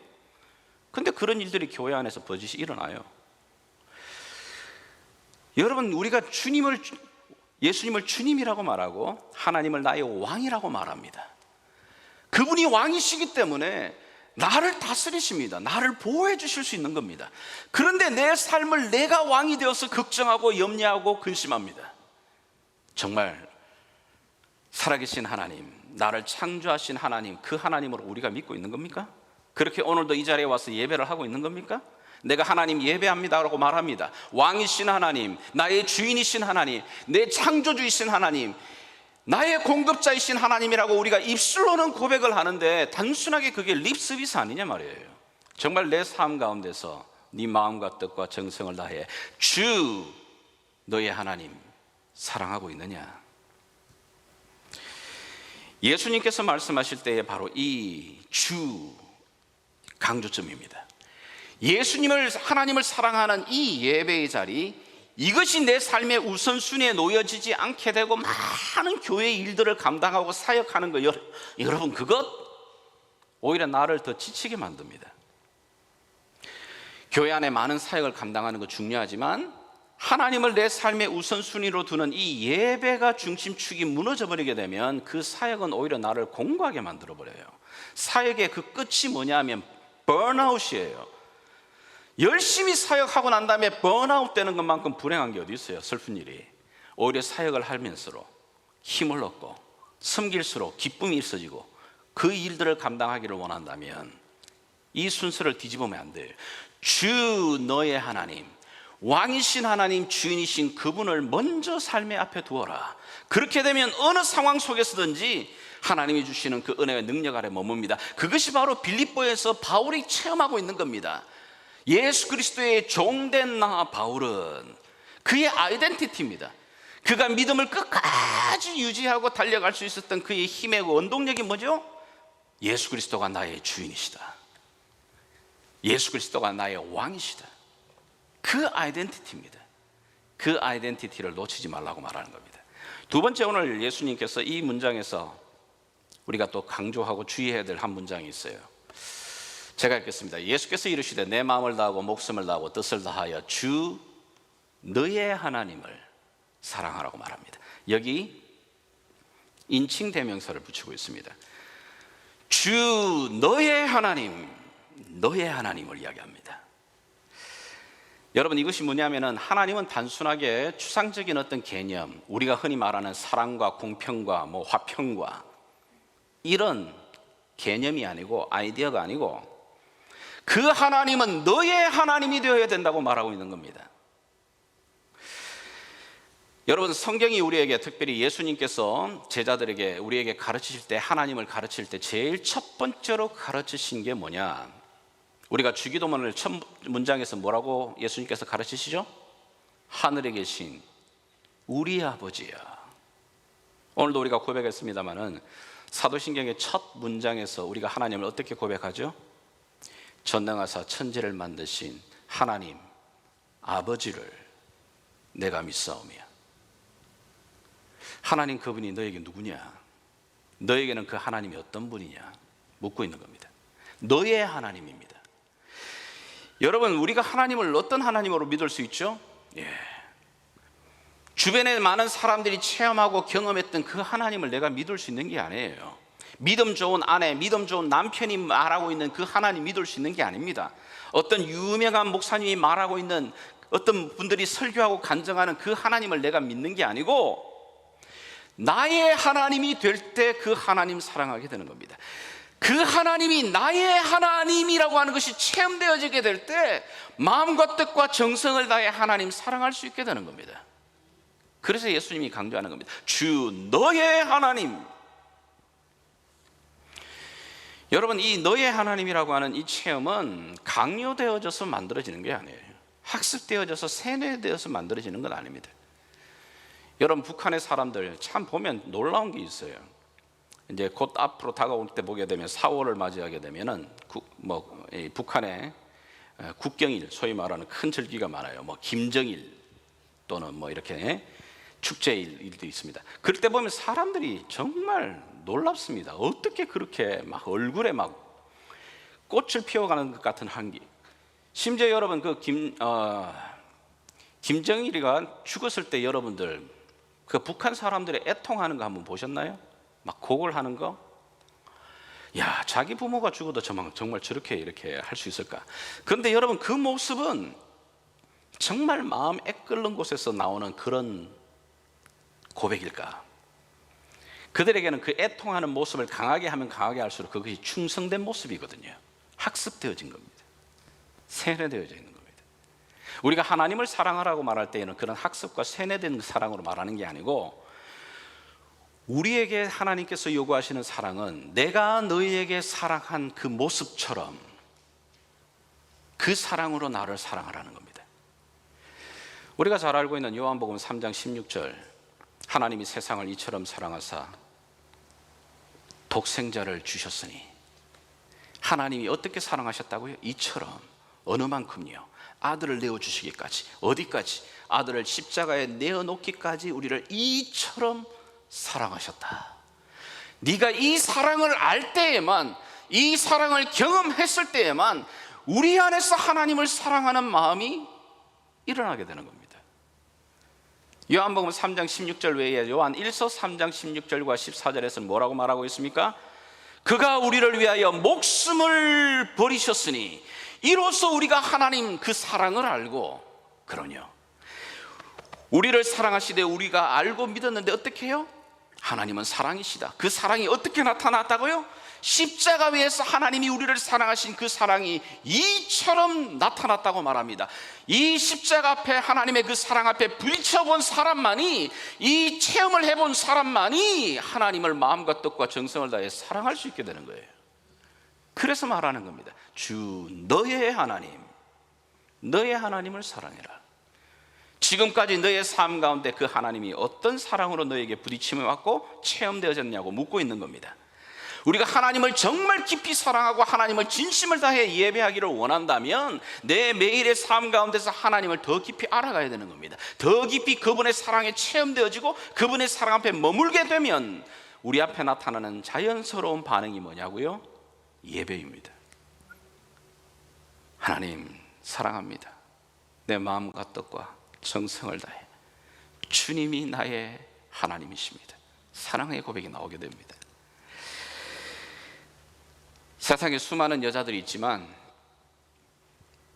S2: 근데 그런 일들이 교회 안에서 버젓이 일어나요. 여러분, 우리가 예수님을 주님이라고 말하고 하나님을 나의 왕이라고 말합니다. 그분이 왕이시기 때문에 나를 다스리십니다. 나를 보호해 주실 수 있는 겁니다. 그런데 내 삶을 내가 왕이 되어서 걱정하고 염려하고 근심합니다. 정말 살아계신 하나님, 나를 창조하신 하나님, 그 하나님으로 우리가 믿고 있는 겁니까? 그렇게 오늘도 이 자리에 와서 예배를 하고 있는 겁니까? 내가 하나님 예배합니다 라고 말합니다. 왕이신 하나님, 나의 주인이신 하나님, 내 창조주이신 하나님, 나의 공급자이신 하나님이라고 우리가 입술로는 고백을 하는데 단순하게 그게 립서비스 아니냐 말이에요. 정말 내 삶 가운데서 네 마음과 뜻과 정성을 다해 주 너의 하나님 사랑하고 있느냐? 예수님께서 말씀하실 때에 바로 이 주 강조점입니다. 예수님을, 하나님을 사랑하는 이 예배의 자리, 이것이 내 삶의 우선순위에 놓여지지 않게 되고 많은 교회의 일들을 감당하고 사역하는 거, 여러분, 그것 오히려 나를 더 지치게 만듭니다. 교회 안에 많은 사역을 감당하는 거 중요하지만 하나님을 내 삶의 우선순위로 두는 이 예배가 중심축이 무너져버리게 되면 그 사역은 오히려 나를 공고하게 만들어버려요. 사역의 그 끝이 뭐냐 하면 번아웃이에요. 열심히 사역하고 난 다음에 번아웃 되는 것만큼 불행한 게 어디 있어요? 슬픈 일이. 오히려 사역을 하면서로 힘을 얻고 섬길수록 기쁨이 있어지고 그 일들을 감당하기를 원한다면 이 순서를 뒤집으면 안 돼요. 주 너의 하나님, 왕이신 하나님, 주인이신 그분을 먼저 삶의 앞에 두어라. 그렇게 되면 어느 상황 속에서든지 하나님이 주시는 그 은혜의 능력 아래 머뭅니다. 그것이 바로 빌립보에서 바울이 체험하고 있는 겁니다. 예수 그리스도의 종된 나 바울은 그의 아이덴티티입니다. 그가 믿음을 끝까지 유지하고 달려갈 수 있었던 그의 힘의 원동력이 뭐죠? 예수 그리스도가 나의 주인이시다. 예수 그리스도가 나의 왕이시다. 그 아이덴티티입니다. 그 아이덴티티를 놓치지 말라고 말하는 겁니다. 두 번째, 오늘 예수님께서 이 문장에서 우리가 또 강조하고 주의해야 될 한 문장이 있어요. 제가 읽겠습니다. 예수께서 이르시되 내 마음을 다하고 목숨을 다하고 뜻을 다하여 주 너의 하나님을 사랑하라고 말합니다. 여기 인칭 대명사를 붙이고 있습니다. 주 너의 하나님, 너의 하나님을 이야기합니다. 여러분, 이것이 뭐냐면은 하나님은 단순하게 추상적인 어떤 개념, 우리가 흔히 말하는 사랑과 공평과 뭐 화평과 이런 개념이 아니고, 아이디어가 아니고, 그 하나님은 너의 하나님이 되어야 된다고 말하고 있는 겁니다. 여러분, 성경이 우리에게, 특별히 예수님께서 제자들에게, 우리에게 가르치실 때, 하나님을 가르칠 때 제일 첫 번째로 가르치신 게 뭐냐? 우리가 주기도문을 첫 문장에서 뭐라고 예수님께서 가르치시죠? 하늘에 계신 우리 아버지야. 오늘도 우리가 고백했습니다마는 사도신경의 첫 문장에서 우리가 하나님을 어떻게 고백하죠? 전능하사 천지를 만드신 하나님 아버지를 내가 믿사오며. 하나님 그분이 너에게 누구냐? 너에게는 그 하나님이 어떤 분이냐? 묻고 있는 겁니다. 너의 하나님입니다. 여러분, 우리가 하나님을 어떤 하나님으로 믿을 수 있죠? 주변에 많은 사람들이 체험하고 경험했던 그 하나님을 내가 믿을 수 있는 게 아니에요. 믿음 좋은 아내, 믿음 좋은 남편이 말하고 있는 그 하나님 믿을 수 있는 게 아닙니다. 어떤 유명한 목사님이 말하고 있는, 어떤 분들이 설교하고 간증하는 그 하나님을 내가 믿는 게 아니고, 나의 하나님이 될 때 그 하나님 사랑하게 되는 겁니다. 그 하나님이 나의 하나님이라고 하는 것이 체험되어지게 될 때 마음과 뜻과 정성을 다해 하나님 사랑할 수 있게 되는 겁니다. 그래서 예수님이 강조하는 겁니다. 주 너의 하나님. 여러분, 이 너의 하나님이라고 하는 이 체험은 강요되어져서 만들어지는 게 아니에요. 학습되어져서 세뇌되어서 만들어지는 건 아닙니다. 여러분, 북한의 사람들 참 보면 놀라운 게 있어요. 이제 곧 앞으로 다가올 때 보게 되면 4월을 맞이하게 되면은 북한의 국경일, 소위 말하는 큰 절기가 많아요. 뭐 김정일 또는 뭐 이렇게 축제일도 있습니다. 그럴 때 보면 사람들이 정말 놀랍습니다. 어떻게 그렇게 막 얼굴에 막 꽃을 피워가는 것 같은 한기. 심지어 여러분, 그 김정일이가 죽었을 때 여러분들 그 북한 사람들의 애통하는 거 한번 보셨나요? 막 곡을 거? 야, 자기 부모가 죽어도 정말 저렇게 이렇게 할 수 있을까? 그런데 여러분, 그 모습은 정말 마음 애끓는 곳에서 나오는 그런 고백일까? 그들에게는 그 애통하는 모습을 강하게 하면 강하게 할수록 그것이 충성된 모습이거든요. 학습되어진 겁니다. 세뇌되어져 있는 겁니다. 우리가 하나님을 사랑하라고 말할 때에는 그런 학습과 세뇌된 사랑으로 말하는 게 아니고, 우리에게 하나님께서 요구하시는 사랑은 내가 너희에게 사랑한 그 모습처럼 그 사랑으로 나를 사랑하라는 겁니다. 우리가 잘 알고 있는 요한복음 3장 16절, 하나님이 세상을 이처럼 사랑하사 독생자를 주셨으니. 하나님이 어떻게 사랑하셨다고요? 이처럼, 어느 만큼요? 아들을 내어주시기까지. 어디까지? 아들을 십자가에 내어놓기까지 우리를 이처럼 사랑하셨다. 네가 이 사랑을 알 때에만, 이 사랑을 경험했을 때에만 우리 안에서 하나님을 사랑하는 마음이 일어나게 되는 겁니다. 요한복음 3장 16절 외에 요한 1서 3장 16절과 14절에서는 뭐라고 말하고 있습니까? 그가 우리를 위하여 목숨을 버리셨으니 이로써 우리가 하나님 그 사랑을 알고, 그러뇨, 우리를 사랑하시되 우리가 알고 믿었는데 어떻게 해요? 하나님은 사랑이시다. 그 사랑이 어떻게 나타났다고요? 십자가 위에서 하나님이 우리를 사랑하신 그 사랑이 이처럼 나타났다고 말합니다. 이 십자가 앞에, 하나님의 그 사랑 앞에 부딪혀본 사람만이, 이 체험을 해본 사람만이 하나님을 마음과 뜻과 정성을 다해 사랑할 수 있게 되는 거예요. 그래서 말하는 겁니다. 주 너의 하나님, 너의 하나님을 사랑해라. 지금까지 너의 삶 가운데 그 하나님이 어떤 사랑으로 너에게 부딪힘을 왔고 체험되어졌냐고 묻고 있는 겁니다. 우리가 하나님을 정말 깊이 사랑하고 하나님을 진심을 다해 예배하기를 원한다면 내 매일의 삶 가운데서 하나님을 더 깊이 알아가야 되는 겁니다. 더 깊이 그분의 사랑에 체험되어지고 그분의 사랑 앞에 머물게 되면 우리 앞에 나타나는 자연스러운 반응이 뭐냐고요? 예배입니다. 하나님 사랑합니다. 내 마음과 뜻과 정성을 다해 주님이 나의 하나님이십니다. 사랑의 고백이 나오게 됩니다. 세상에 수많은 여자들이 있지만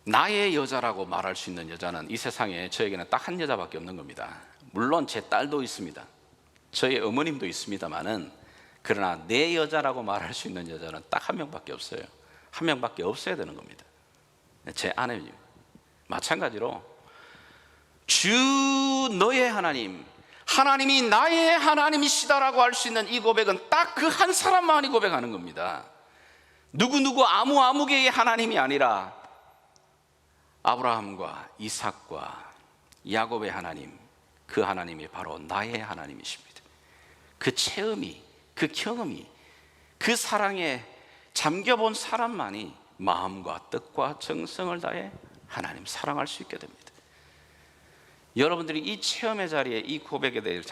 S2: 나의 여자라고 말할 수 있는 여자는 이 세상에 저에게는 딱 한 여자밖에 없는 겁니다. 물론 제 딸도 있습니다. 저희 어머님도 있습니다만은, 그러나 내 여자라고 말할 수 있는 여자는 딱 한 명밖에 없어요. 한 명밖에 없어야 되는 겁니다. 제 아내입니다. 마찬가지로 주 너의 하나님, 하나님이 나의 하나님이시다라고 할 수 있는 이 고백은 딱 그 한 사람만이 고백하는 겁니다. 누구 아무개의 하나님이 아니라 아브라함과 이삭과 야곱의 하나님, 그 하나님이 바로 나의 하나님이십니다. 그 체험이, 그 경험이, 그 사랑에 잠겨본 사람만이 마음과 뜻과 정성을 다해 하나님 사랑할 수 있게 됩니다. 여러분들이 이 체험의 자리에 이 고백에 대해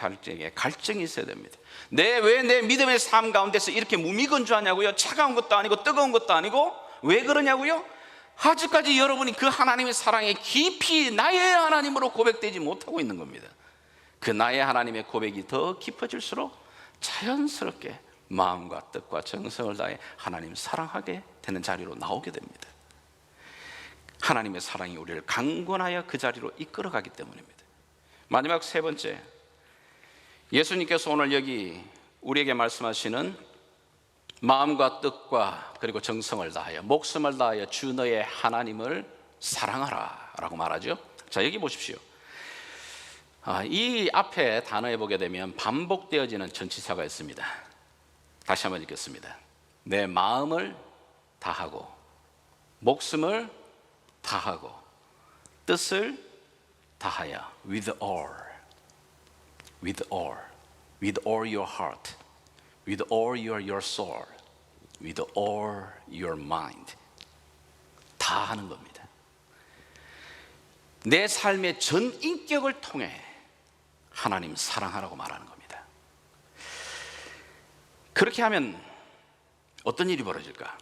S2: 갈증이 있어야 됩니다. 왜 내 믿음의 삶 가운데서 이렇게 무미건조하냐고요? 차가운 것도 아니고 뜨거운 것도 아니고 왜 그러냐고요? 아직까지 여러분이 그 하나님의 사랑에 깊이 나의 하나님으로 고백되지 못하고 있는 겁니다. 그 나의 하나님의 고백이 더 깊어질수록 자연스럽게 마음과 뜻과 정성을 다해 하나님 사랑하게 되는 자리로 나오게 됩니다. 하나님의 사랑이 우리를 강권하여 그 자리로 이끌어가기 때문입니다. 마지막 세 번째, 예수님께서 오늘 여기 우리에게 말씀하시는 마음과 뜻과 그리고 정성을 다하여 목숨을 다하여 주 너의 하나님을 사랑하라 라고 말하죠. 자, 여기 보십시오. 이 앞에 단어에 보게 되면 반복되어지는 전치사가 있습니다. 다시 한번 읽겠습니다. 내 마음을 다하고 목숨을 다하고 뜻을 다하여 with all your heart, with all your soul, with all your mind. 다 하는 겁니다. 내 삶의 전 인격을 통해 하나님 사랑하라고 말하는 겁니다. 그렇게 하면 어떤 일이 벌어질까?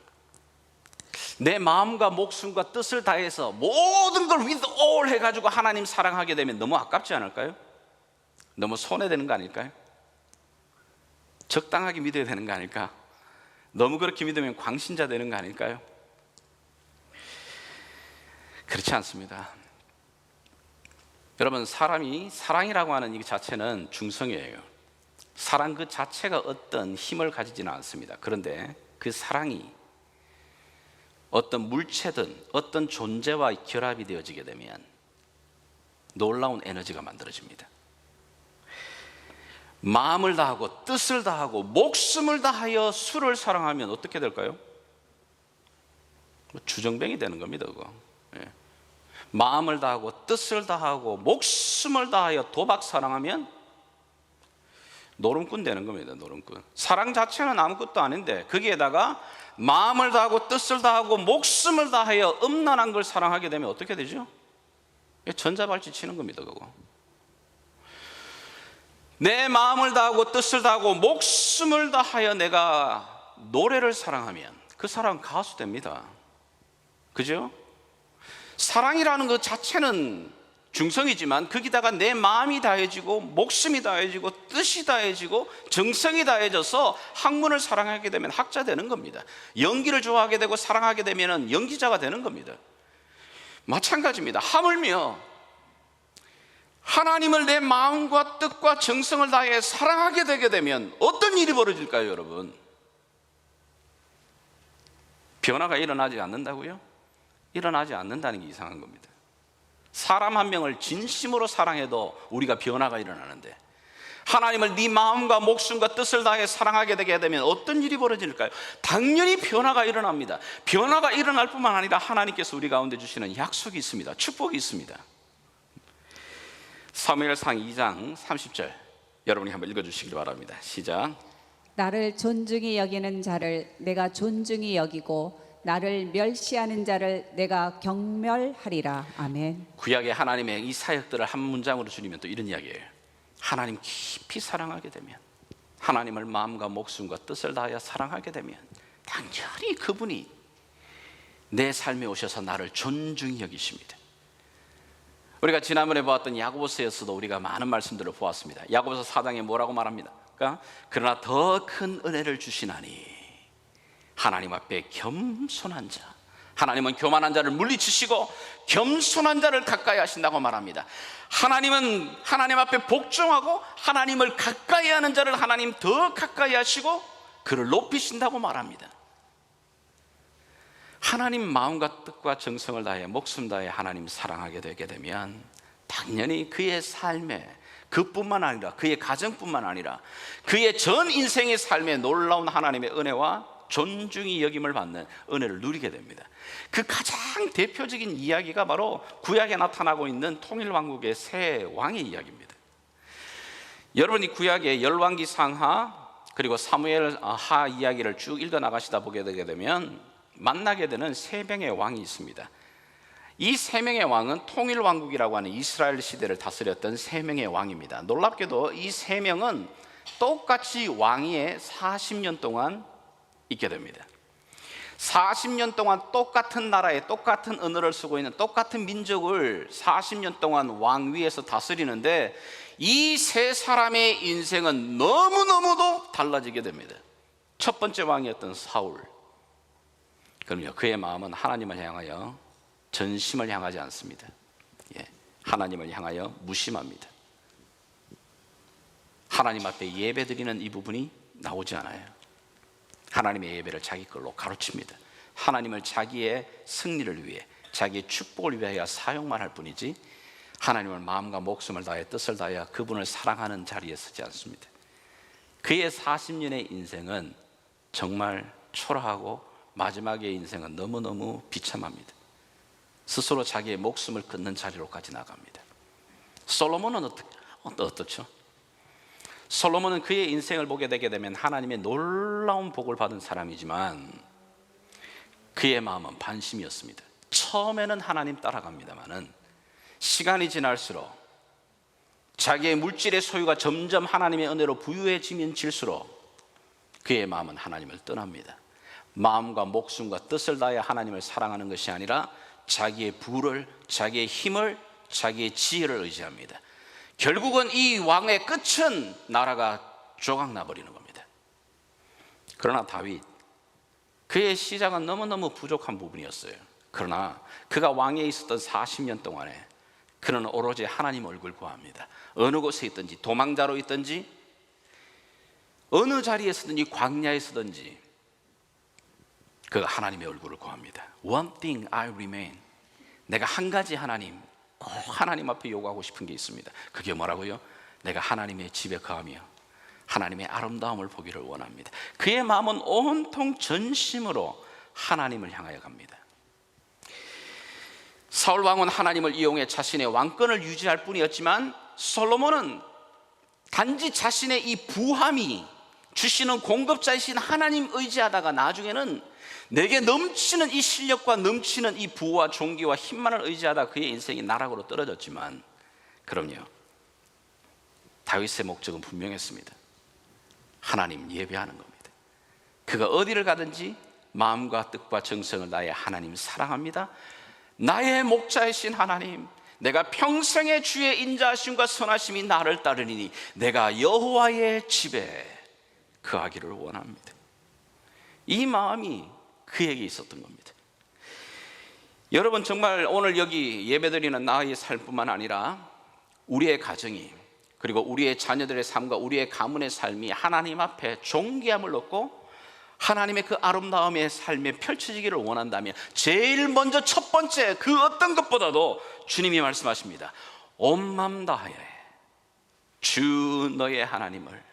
S2: 내 마음과 목숨과 뜻을 다해서 모든 걸 with all 해가지고 하나님 사랑하게 되면 너무 아깝지 않을까요? 너무 손해되는 거 아닐까요? 적당하게 믿어야 되는 거 아닐까? 너무 그렇게 믿으면 광신자 되는 거 아닐까요? 그렇지 않습니다. 여러분, 사람이 사랑이라고 하는 이 자체는 중성이에요. 사랑 그 자체가 어떤 힘을 가지지는 않습니다. 그런데 그 사랑이 어떤 물체든 어떤 존재와 결합이 되어지게 되면 놀라운 에너지가 만들어집니다. 마음을 다하고 뜻을 다하고 목숨을 다하여 수를 사랑하면 어떻게 될까요? 주정뱅이 되는 겁니다. 그거. 예. 마음을 다하고 뜻을 다하고 목숨을 다하여 도박 사랑하면 노름꾼 되는 겁니다. 노름꾼. 사랑 자체는 아무것도 아닌데 거기에다가 마음을 다하고 뜻을 다하고 목숨을 다하여 음란한 걸 사랑하게 되면 어떻게 되죠? 전자발찌 치는 겁니다. 그거. 내 마음을 다하고 뜻을 다하고 목숨을 다하여 내가 노래를 사랑하면 그 사람은 가수 됩니다. 그죠? 사랑이라는 것 자체는 중성이지만 거기다가 내 마음이 다해지고 목숨이 다해지고 뜻이 다해지고 정성이 다해져서 학문을 사랑하게 되면 학자 되는 겁니다. 연기를 좋아하게 되고 사랑하게 되면 연기자가 되는 겁니다. 마찬가지입니다. 하물며 하나님을 내 마음과 뜻과 정성을 다해 사랑하게 되게 되면 어떤 일이 벌어질까요, 여러분? 변화가 일어나지 않는다고요? 일어나지 않는다는 게 이상한 겁니다. 사람 한 명을 진심으로 사랑해도 우리가 변화가 일어나는데 하나님을 네 마음과 목숨과 뜻을 다해 사랑하게 되게 되면 어떤 일이 벌어질까요? 당연히 변화가 일어납니다. 변화가 일어날 뿐만 아니라 하나님께서 우리 가운데 주시는 약속이 있습니다. 축복이 있습니다. 사무엘상 2장 30절 여러분이 한번 읽어주시기 바랍니다. 시작.
S4: 나를 존중히 여기는 자를 내가 존중히 여기고 나를 멸시하는 자를 내가 경멸하리라. 아멘.
S2: 구약의 하나님의 이 사역들을 한 문장으로 줄이면 또 이런 이야기예요. 하나님 깊이 사랑하게 되면, 하나님을 마음과 목숨과 뜻을 다하여 사랑하게 되면 당연히 그분이 내 삶에 오셔서 나를 존중히 여기십니다. 우리가 지난번에 보았던 야고보서에서도 우리가 많은 말씀들을 보았습니다. 야고보서 4장에 뭐라고 말합니다? 그러나 더 큰 은혜를 주시나니 하나님 앞에 겸손한 자, 하나님은 교만한 자를 물리치시고 겸손한 자를 가까이 하신다고 말합니다. 하나님은 하나님 앞에 복종하고 하나님을 가까이 하는 자를 하나님 더 가까이 하시고 그를 높이신다고 말합니다. 하나님 마음과 뜻과 정성을 다해 목숨 다해 하나님 사랑하게 되게 되면 당연히 그의 삶에, 그뿐만 아니라 그의 가정뿐만 아니라 그의 전 인생의 삶에 놀라운 하나님의 은혜와 존중이 여김을 받는 은혜를 누리게 됩니다. 그 가장 대표적인 이야기가 바로 구약에 나타나고 있는 통일왕국의 새 왕의 이야기입니다. 여러분이 구약의 열왕기 상하 그리고 사무엘 하 이야기를 쭉 읽어 나가시다 보게 되게 되면 만나게 되는 세 명의 왕이 있습니다. 이 세 명의 왕은 통일왕국이라고 하는 이스라엘 시대를 다스렸던 세 명의 왕입니다. 놀랍게도 이 세 명은 똑같이 왕위에 40년 동안 있게 됩니다. 40년 동안 똑같은 나라에 똑같은 언어를 쓰고 있는 똑같은 민족을 40년 동안 왕위에서 다스리는데 이 세 사람의 인생은 너무너무도 달라지게 됩니다. 첫 번째 왕이었던 사울, 그럼요, 그의 마음은 하나님을 향하여 전심을 향하지 않습니다. 하나님을 향하여 무심합니다. 하나님 앞에 예배드리는 이 부분이 나오지 않아요. 하나님의 예배를 자기 걸로 가로칩니다. 하나님을 자기의 승리를 위해, 자기의 축복을 위하여 사용만 할 뿐이지 하나님을 마음과 목숨을 다해 뜻을 다하여 그분을 사랑하는 자리에 서지 않습니다. 그의 40년의 인생은 정말 초라하고 마지막의 인생은 너무너무 비참합니다. 스스로 자기의 목숨을 끊는 자리로까지 나갑니다. 솔로몬은 어떻죠? 솔로몬은 그의 인생을 보게 되게 되면 하나님의 놀라운 복을 받은 사람이지만 그의 마음은 반심이었습니다. 처음에는 하나님 따라갑니다마는 시간이 지날수록 자기의 물질의 소유가 점점 하나님의 은혜로 부유해지면 질수록 그의 마음은 하나님을 떠납니다. 마음과 목숨과 뜻을 다해 하나님을 사랑하는 것이 아니라 자기의 부를, 자기의 힘을, 자기의 지혜를 의지합니다. 결국은 이 왕의 끝은 나라가 조각나버리는 겁니다. 그러나 다윗, 그의 시작은 너무너무 부족한 부분이었어요. 그러나 그가 왕위에 있었던 40년 동안에 그는 오로지 하나님 얼굴 구합니다. 어느 곳에 있든지, 도망자로 있든지, 어느 자리에 서든지, 광야에 서든지 그가 하나님의 얼굴을 구합니다. One thing I remain, 내가 한 가지 하나님, 꼭 하나님 앞에 요구하고 싶은 게 있습니다. 그게 뭐라고요? 내가 하나님의 집에 거하며 하나님의 아름다움을 보기를 원합니다. 그의 마음은 온통 전심으로 하나님을 향하여 갑니다. 사울 왕은 하나님을 이용해 자신의 왕권을 유지할 뿐이었지만 솔로몬은 단지 자신의 이 부함이 주시는 공급자이신 하나님 의지하다가 나중에는 내게 넘치는 이 실력과 넘치는 이 부와 존귀와 힘만을 의지하다 그의 인생이 나락으로 떨어졌지만, 그럼요, 다윗의 목적은 분명했습니다. 하나님 예배하는 겁니다. 그가 어디를 가든지 마음과 뜻과 정성을 다해 하나님 사랑합니다. 나의 목자이신 하나님, 내가 평생의 주의 인자하심과 선하심이 나를 따르리니 내가 여호와의 집에 거하기를 원합니다. 이 마음이 그에게 있었던 겁니다. 여러분, 정말 오늘 여기 예배드리는 나의 삶뿐만 아니라 우리의 가정이, 그리고 우리의 자녀들의 삶과 우리의 가문의 삶이 하나님 앞에 존귀함을 얻고 하나님의 그 아름다움의 삶에 펼쳐지기를 원한다면 제일 먼저 첫 번째 그 어떤 것보다도 주님이 말씀하십니다. 온 마음 다하여 주 너의 하나님을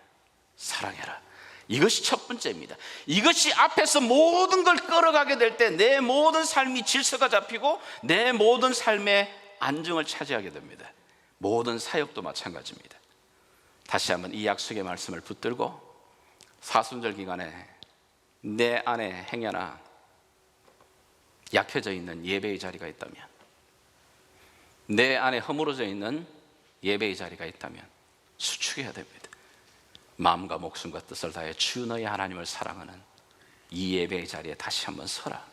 S2: 사랑해라. 이것이 첫 번째입니다. 이것이 앞에서 모든 걸 끌어가게 될 때 내 모든 삶이 질서가 잡히고 내 모든 삶의 안정을 차지하게 됩니다. 모든 사역도 마찬가지입니다. 다시 한번 이 약속의 말씀을 붙들고 사순절 기간에 내 안에 행여나 약해져 있는 예배의 자리가 있다면, 내 안에 허물어져 있는 예배의 자리가 있다면 수축해야 됩니다. 마음과 목숨과 뜻을 다해 주 너의 하나님을 사랑하는 이 예배의 자리에 다시 한번 서라.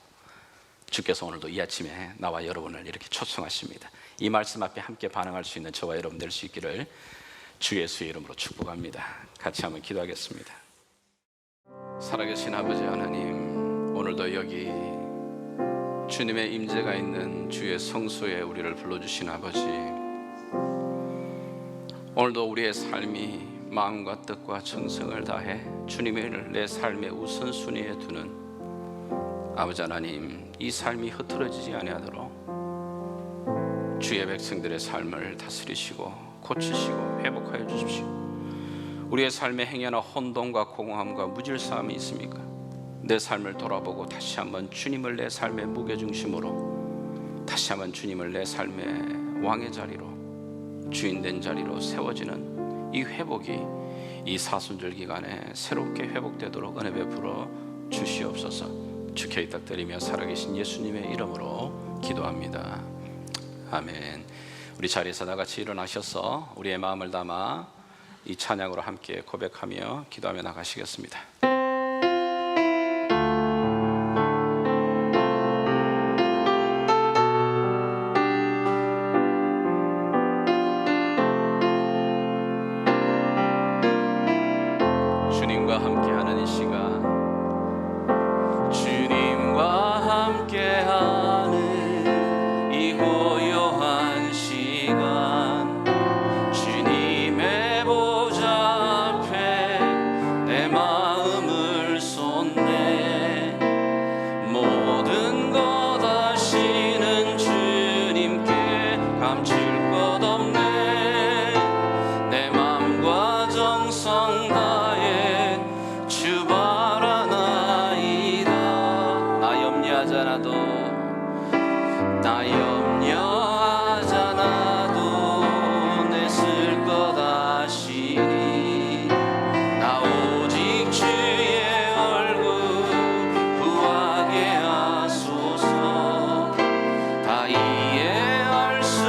S2: 주께서 오늘도 이 아침에 나와 여러분을 이렇게 초청하십니다. 이 말씀 앞에 함께 반응할 수 있는 저와 여러분 될 수 있기를 주 예수의 이름으로 축복합니다. 같이 한번 기도하겠습니다. 살아계신 아버지 하나님, 오늘도 여기 주님의 임재가 있는 주의 성소에 우리를 불러주신 아버지, 오늘도 우리의 삶이 마음과 뜻과 정성을 다해 주님을 내 삶의 우선순위에 두는 아버지 하나님, 이 삶이 흐트러지지 아니하도록 주의 백성들의 삶을 다스리시고 고치시고 회복하여 주십시오. 우리의 삶에 행여나 혼돈과 공허함과 무질서함이 있습니까? 내 삶을 돌아보고 다시 한번 주님을 내 삶의 무게중심으로, 다시 한번 주님을 내 삶의 왕의 자리로, 주인된 자리로 세워지는 이 회복이 이 사순절 기간에 새롭게 회복되도록 은혜 베풀어 주시옵소서. 주께 부탁드리며 살아계신 예수님의 이름으로 기도합니다. 아멘. 우리 자리에서 다 같이 일어나셔서 우리의 마음을 담아 이 찬양으로 함께 고백하며 기도하며 나가시겠습니다. 주님과 함께하는 이 시간, 주님과 함께하는 이 고요한 시간, 주님의 보좌 앞에 내 마음을 쏟네. 모든 것 아시는 주님께 감출 것 없네. 내 마음과 정성 다해 주 바라나이다. 나 염려하잖아도, 나 염려하잖아도 내 쓸 것 아시니. 나 오직 주의 얼굴 구하게 하소서. 다 이해할 수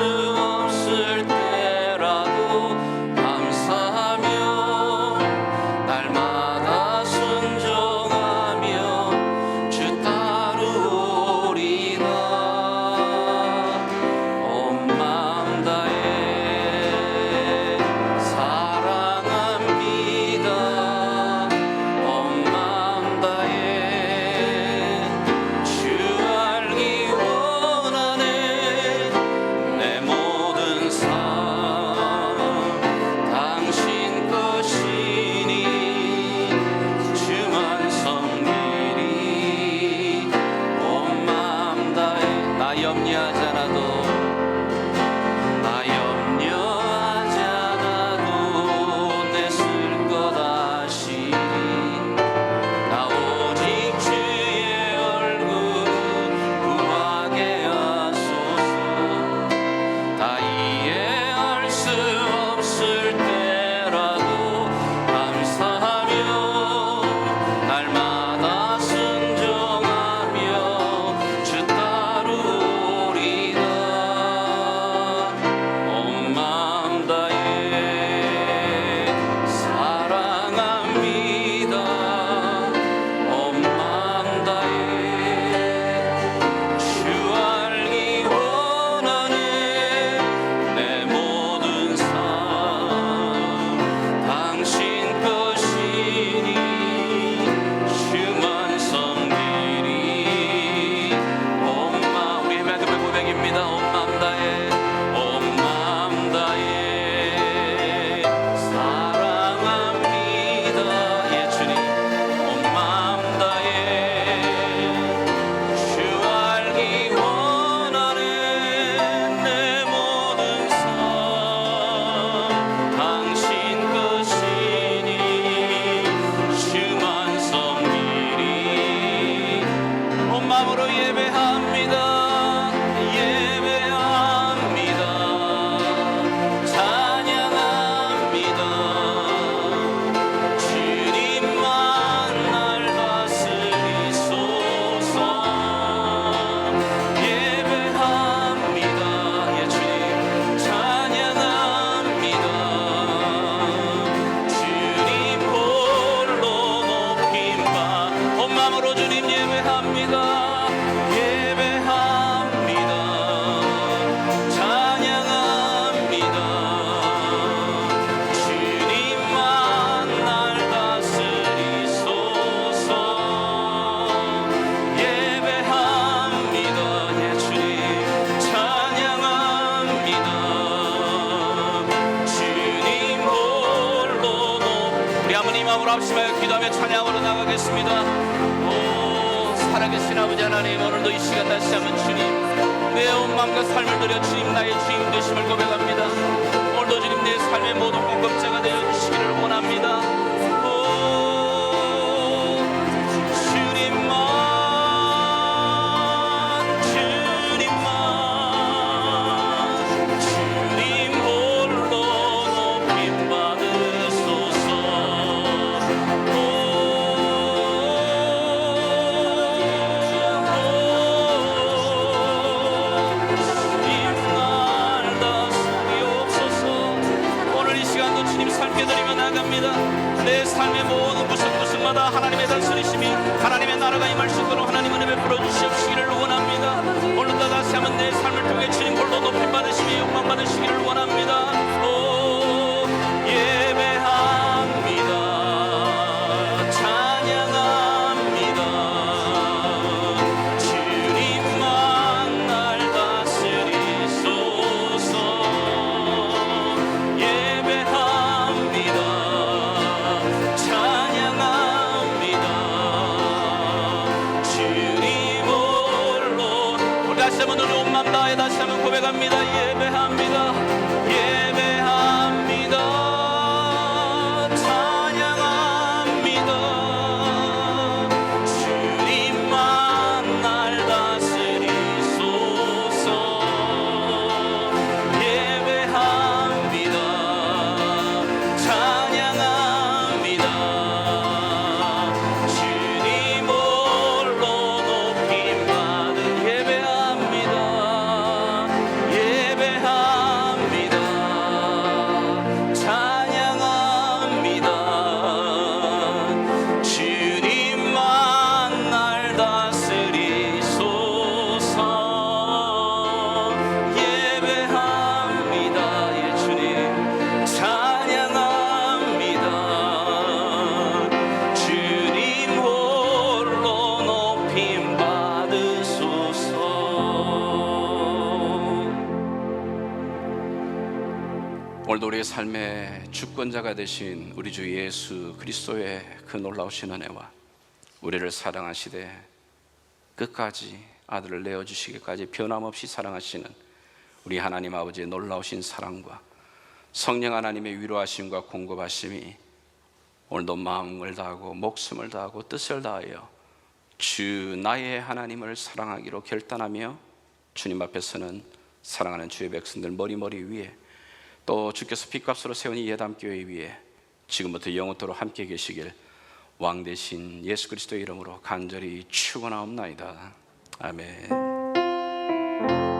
S2: 마음으로 합심하여 기도하며 찬양으로 나가겠습니다. 오 살아계신 아버지 하나님, 오늘도 이 시간 다시 한번 주님 내 온 마음과 삶을 드려 주님 나의 주님 되심을 고백합니다. 오늘도 주님 내 삶의 모든 공급자가 되어 주시기를 원합니다. 주님 홀로 높임 받으소서. 오늘 이 시간도 주님 삶께 드리며 나갑니다. 내 삶의 모든 구석구석마다 하나님의 다스리심이, 하나님의 나라가 임할 수 있도록 하나님 은혜 베풀어 주시옵시기를 원합니다. 오늘도 다시 한번 내 삶을 통해 주님 홀로 높임 받으시며 영광 받으시기를 원합니다. 오 예배합니다. 찬양합니다. 주님만 날 다스리소서. 예배합니다. 찬양합니다. 주님 홀로. 우리 다시 한번 오늘 온 마음 다해 다시 한번 고백합니다. 예배합니다. 예배합니다. 찬양합니다. 주님만 날 다스리소서. 예배합니다. 찬양합니다. 주님 홀로 높임 받은 예배합니다. 예배합니다. 찬양합니다. 주님만 날 다스리소서. 예배합니다. 예 주님 찬양합니다. 주님 홀로 높임 받으소서. 오늘도 우리의 삶의 주권자가 되신 우리 주 예수 그리스도의 그 놀라우신 은혜와 우리를 사랑하시되 끝까지 아들을 내어주시기까지 변함없이 사랑하시는 우리 하나님 아버지의 놀라우신 사랑과 성령 하나님의 위로하심과 공급하심이 오늘도 마음을 다하고 목숨을 다하고 뜻을 다하여 주 나의 하나님을 사랑하기로 결단하며 주님 앞에서는 사랑하는 주의 백성들 머리머리 위에 또 주께서 핏값으로 세운 이 예담교회 위에 지금부터 영원토록 함께 계시길 왕 대신 예수 그리스도의 이름으로 간절히 축원하옵나이다. 아멘.